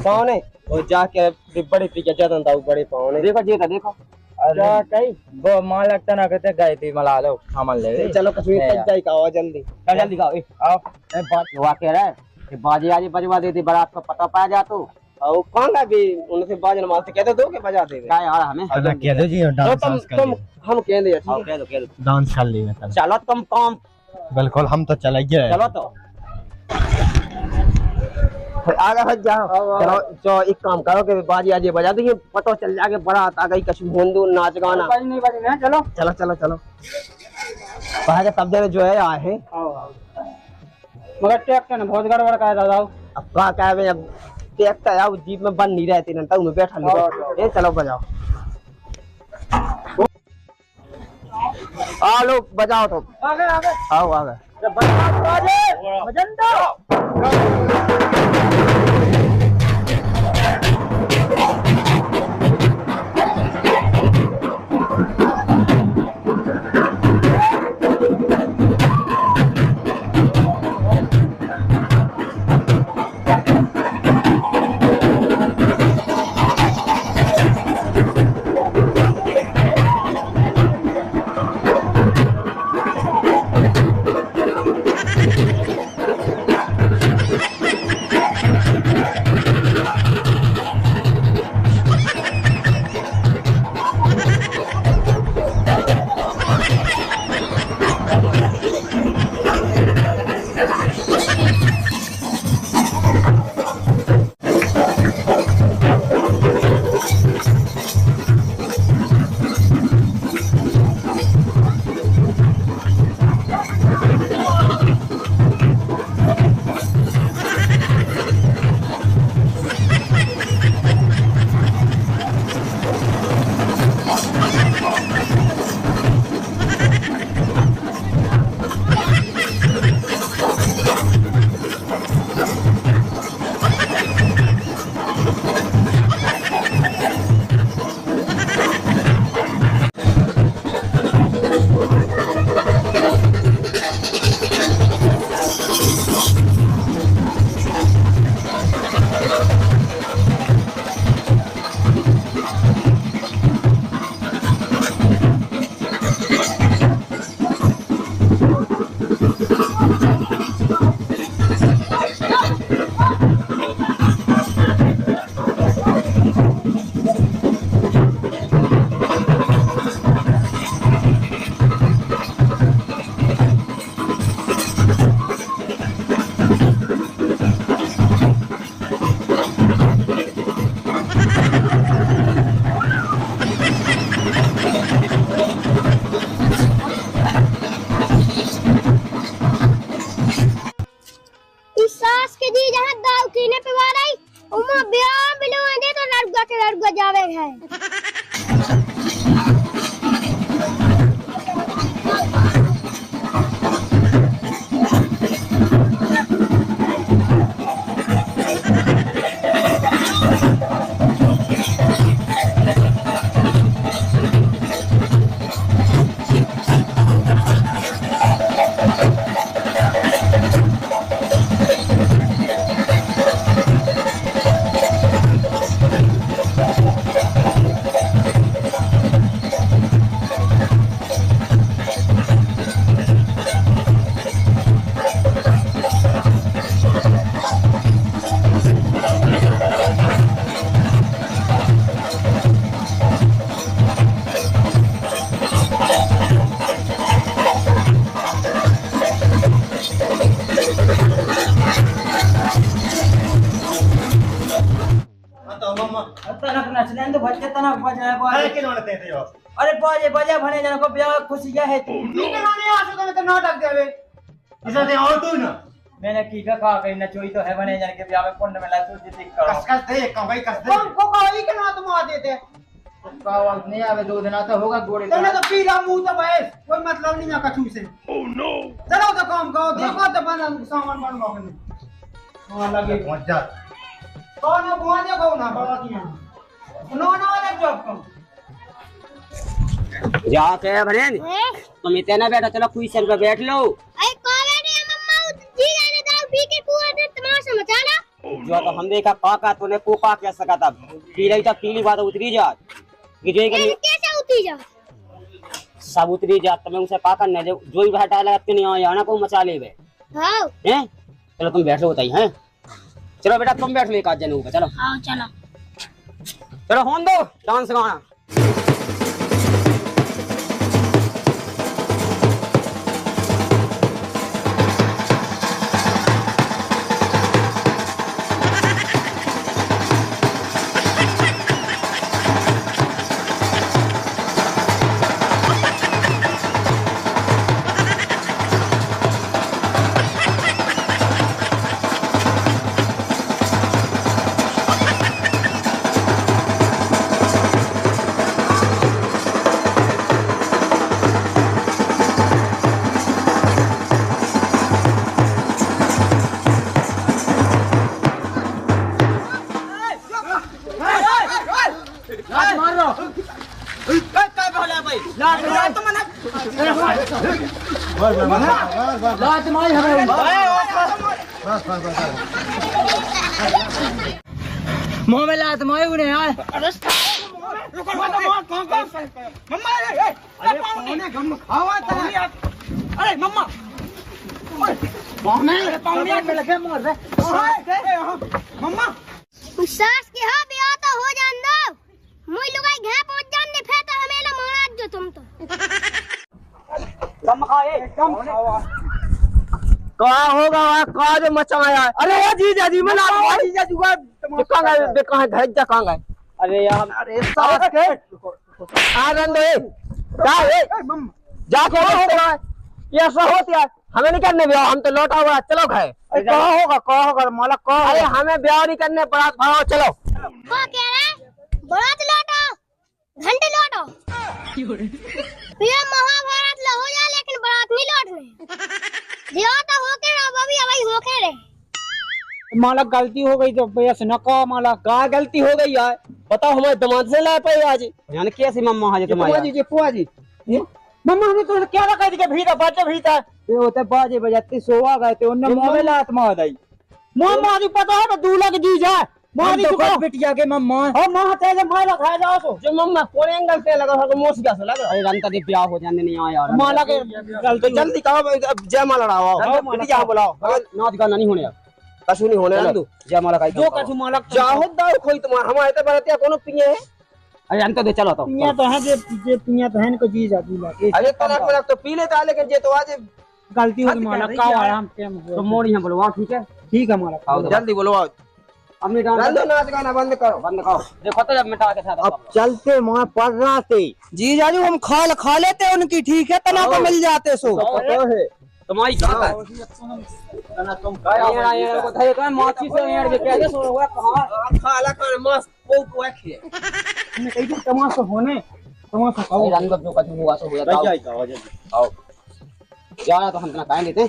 कौन है और जाके बड़े पी के जाता दारू बड़े कौन है देखो जीता देखो जा कई वो माला तना कहते गए थी मला लो हमल ले चलो कश्मीर तक जाई का जल्दी जल्दी का आओ ए बात हुआ कह रहा है कि बाजी आज बजवा देती बारात को पता पाया जा तो और कौन का भी उनसे बाजन मारते कहते दो के बजा दे क्या यार हमें कह दो जी डांस कर तुम हम कह दे कह दो डांस कर लेंगे। चलो तुम काम बिल्कुल हम तो चलाइए चलो तो आगे हट जाओ। चलो जो एक काम करो कि बाजी आज बजा दो ये पता चल जाके बारात आ गई कश्मीर हिंदू नाच गाना नहीं बजेगा। चलो चलो चलो चलो पहले सब जगह जो है आए हैं मगर ट्रैक्टर ने बहुत गड़बड़ का है दादा। अब क्या कहे अब ट्रैक्टर यार जीप में बंद नहीं रहती ना तब में बैठा नहीं। ये चलो बजाओ आ लो बजाओ तो आगे आगे आओ आगे लड़का जावे है। तो मम्मा तनक नचने तो बच्चे तनक बज रहे अरे बाजे। क्यों नचते थे आप? अरे बाजे बजा भने जन को ब्याह खुशियां है तू। ठीक है नानी आ सको तो नाटक देवे इसे दे और तू ना मैंने की का कहा कहीं नचोई तो है भने जन के ब्याह में पुण्य मिला तू जित करो। कस दे कहीं कस दे को कोई के ना तुम आ देते का वक्त नहीं आवे 2 दिन तो होगा गोड़े। तुमने तो पीला मुंह तो बहस कोई मतलब नहीं ना कछु से। ओह नो चलो तो काम करो देखो तो बना सामान बनवाओ के हां लगे पहुंच जा कौन है बुआ देखो ना बड़ा किया नो नो वाला जॉब कम जाके बने तुम इतना बैठो चलो क्वेश्चन पे बैठ लो। अरे कौन बैठे मम्मा जी जाने दारू पी के तू आदर तमाशा मचाना। जो तो हम देखा काका तूने कोका कह सका था पी रही था पीली बात उतरी जा कैसे उठी जा सब उतरी जा तुम्हें उसे का करना जो ही हटा लगा नहीं आया ना को मचा ले हां हैं। चलो तुम बैठ लो बताइए हैं। चलो बेटा तुम बैठ लो एक आध जने ऊपर चलो। हां चलो चलो होन दो डांस गाना। मुंह में लात मारे उन्हें यार। मम्मा अरे पावने गम खावा था अरे मम्मा पावने में लगे मार रहे मम्मा सास के हां ब्याह तो हो जान दो मुई लुगाई घर पहुंच जान दे फिर तो हमें महाराज जो तुम तो कम खाए कम खावा कहा होगा वहाँ कहा जो मचाया। अरे यार जीजा जी मैं ना जीजा जी कहाँ गए कहाँ घर जा कहाँ गए। अरे यार अरे सास के आनंद है क्या है जाके होगा ये ऐसा होता है हमें नहीं करने ब्याह हम तो लौटा हुआ चलो खाए। कहा होगा मालक कहा अरे हमें ब्याह नहीं करने बारात भागो चलो। वो कह रहे बारात लौटो घंटे लौटो ये महाभारत लो हो जा लेकिन बारात नहीं लौटने दिया तो होके रहो अभी अभी होके रहे। मालक गलती हो गई तो भैया से न कहो मालक कहा गलती हो गई यार बताओ हमारे दिमाग से ला पाए आज यानी कैसे मम्मा आज तुम्हारी फुआ जी मम्मा ने तो क्या रखा थी कि भीतर बाजे भीतर ये होते बाजे बजाते सोवा गए थे उन्हें मुंह में लात मार दी। मुंह मारी पता है दूल्हा की जीज है मारी तो बिटिया के मम्मा और मां तेरे मार रखा जाओ तो जो मम्मा कौन एंगल से लगा था मोस क्या से लगा। अरे रंता दे ब्याह हो जाने नहीं आया यार माला के तो जल्दी कहो जय माला लड़ाओ बिटिया बुलाओ नाच गाना नहीं होने कछु नहीं होने जय माला का जो कछु माला जाहो दाओ कोई तुम्हारा हमारे तो बरतिया कोनो पिए है। अरे अंत दे चलो तो पिया तो है जे पिया तो है इनको जीज आ दूल्हा के अरे तलाक मलक तो पी लेता लेकिन जे तो आज गलती हो गई मालक का आराम से तो मोड़ यहाँ बुलवाओ ठीक है मालक जल्दी बुलवाओ अपनी नाच गाना बंद करो देखो तो जब मिटा के साथ अब चलते वहाँ पढ़ रहा थे जी जाजू हम खा लेते उनकी ठीक है तना को मिल जाते सो तुम्हारी क्या है तुम ये को थे तो माछी से यार के कैसे सो हुआ कहां खाला कर मस्त को रखे हमने कही तमाशा होने तमाशा खाओ रंग जो कछु हुआ सो हो जाता आओ जा तो हम तना काहे लेते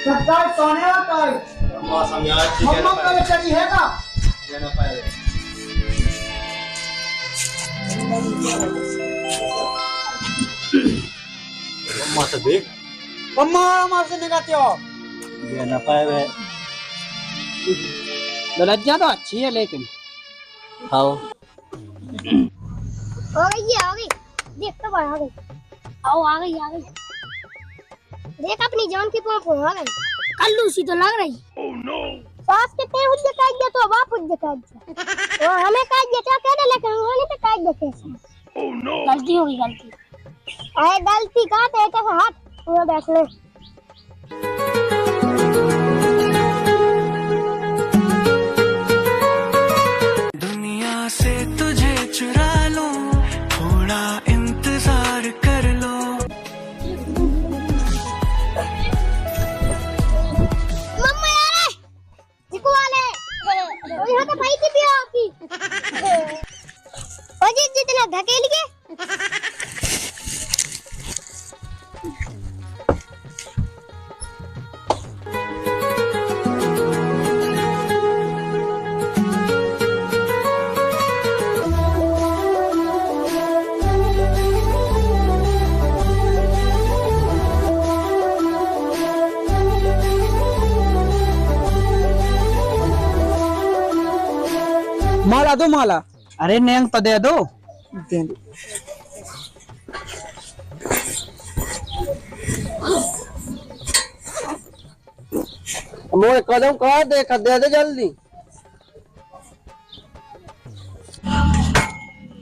सरकार सोने का मौसम यार ठीक है मम्मा का चली है का लेना पाए मम्मा से देख मम्मा से निकालते हो लेना पाए लज्जा तो अच्छी है लेकिन खाओ आ गई देख तो आ गई आओ आ गई देख अपनी जान की पोंप आ गई कल्लू सी तो लग रही। ओह नो सास के ते हुज काट दे तो बाप हुज काट दे वो हमें काट दे क्या कहने लेकिन वो नहीं तो काट दे कैसे ओह नो गलती होगी गलती अरे गलती का ते तो हाथ पूरा बैठ ले दुनिया से तुझे चुरा लो थोड़ा इंतजार कर लो मम्मा यार चिकू वाले वो यहाँ तो भाई थी भी आपकी अजी जितना धकेल के माला दो माला। अरे नैंग तो दे दो। मोए कदम कहा दे दे जल्दी।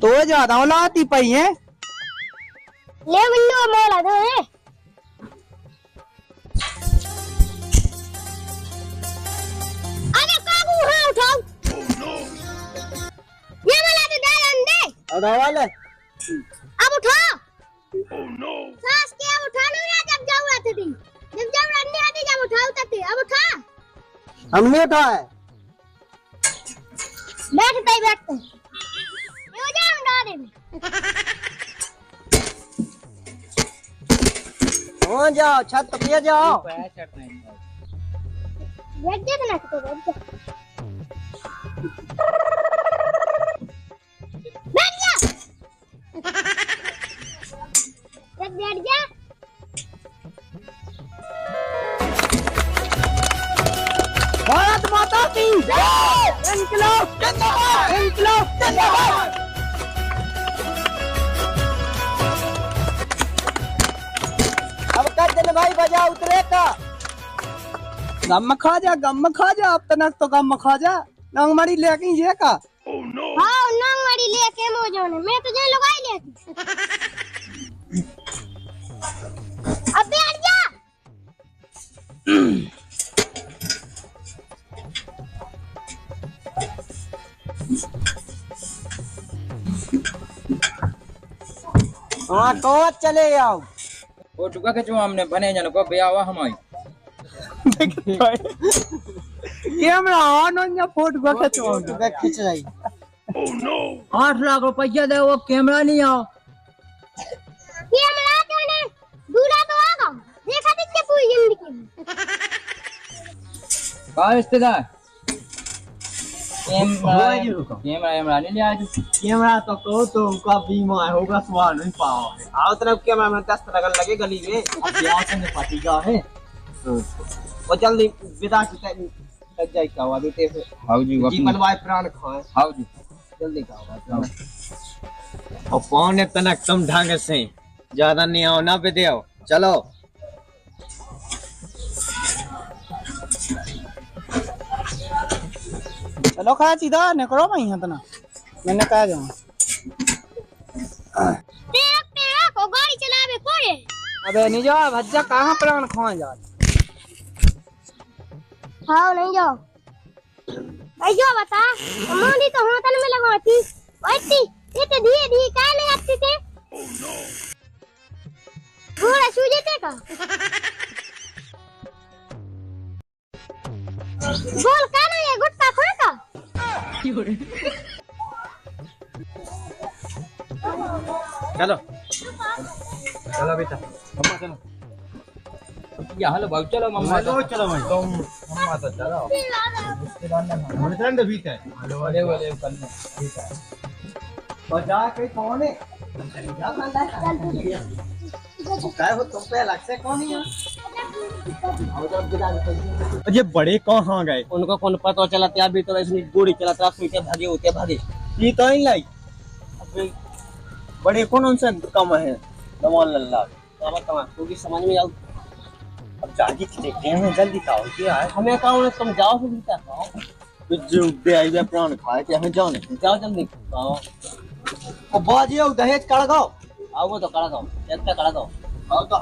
तो ज्यादा औलाती पई है ले मिन्नो मोला दो है अरे काबू हां उठाओ ये वाला तो दे अंदे उठावा ले अब उठा ओह नो सास के अब उठा नहीं रहा जब जरूरत थी जब जरूरत नहीं आती जब उठाओ तब अब उठा हमने उठाया बैठते ही बैठते यो जा हम डाले हो जाओ छत पे जाओ बैठ जा ना तो बैठ जा बैठ जा जब बैठ जा भारत माता की जय इनकलाब जिंदाबाद इनकलाब जिंदाबाद अब कर देने भाई बजा उतरे का गम खा जा अब तनक तो गम खा जा नंगमड़ी लेके ये का हाँ नंगमड़ी लेके मोजो ने मैं तुझे लगाई लेती अब बैठ जा हाँ तो चले आओ वो टुका के जो हमने बने जन को ब्याह हमारी कैमरा ऑन या फोटो खींच रही ओह नो 8 लाख रुपया दे वो कैमरा नहीं आओ कैमरा क्यों नहीं दूल्हा तो आगा देखा दिखते पूरी जिंदगी में का रिश्तेदार कैमरा नहीं लिया आज कैमरा तो कहो तो उनका बीमा होगा सवाल नहीं पाओ आओ तरफ कैमरा में 10 तरह लगे गली में अब ब्याह से पार्टी का है वो जल्दी विदा की लग जाए का हुआ देते हैं हाउ जी जीवन वाय प्राण खाए हाउ जी जल्दी का हुआ जाओ और कौन है तनक तुम ढंग से ज्यादा नहीं आओ ना पे दे चलो चलो खा सीधा निकलो भाई यहाँ तना मैंने कहा जाऊँ तेरा को गाड़ी चलावे कोड़े अबे नहीं जाओ भज्जा कहाँ प्राण खाए जा हाँ नहीं जाओ भाई जो बता मोदी तो होटल में लगाती वैसी ये तो धीरे धीरे काहे नहीं आती थे थोड़ा सूझे थे का बोल का ना ये गुटका खोल का चलो चलो बेटा मम्मा चलो या हेलो भाई चलो मम्मा चलो भाई तुम मम्मा तो चलो भी है अरे बोले कल ठीक है बजा के कौन है काय हो तुम पे अलग से कौन है ये बड़े कहाँ गए उनको कौन पता चला त्या भी तो इसने गोली चलाता सुइते भागे होते भागे ये तो ही लाई बड़े कौन से कम है नमोल अल्लाह कमा क्योंकि समझ में जाओ अब जागी देखते हैं जल्दी खाओ क्या है हमें कहा तुम जाओ फिर क्या खाओ तो जो दे आई वे प्राण खाए क्या हमें जाने जाओ जल्दी खाओ और बाजी दहेज कड़ गाओ आओ वो तो कड़ा दो एक कड़ा दो आओ तो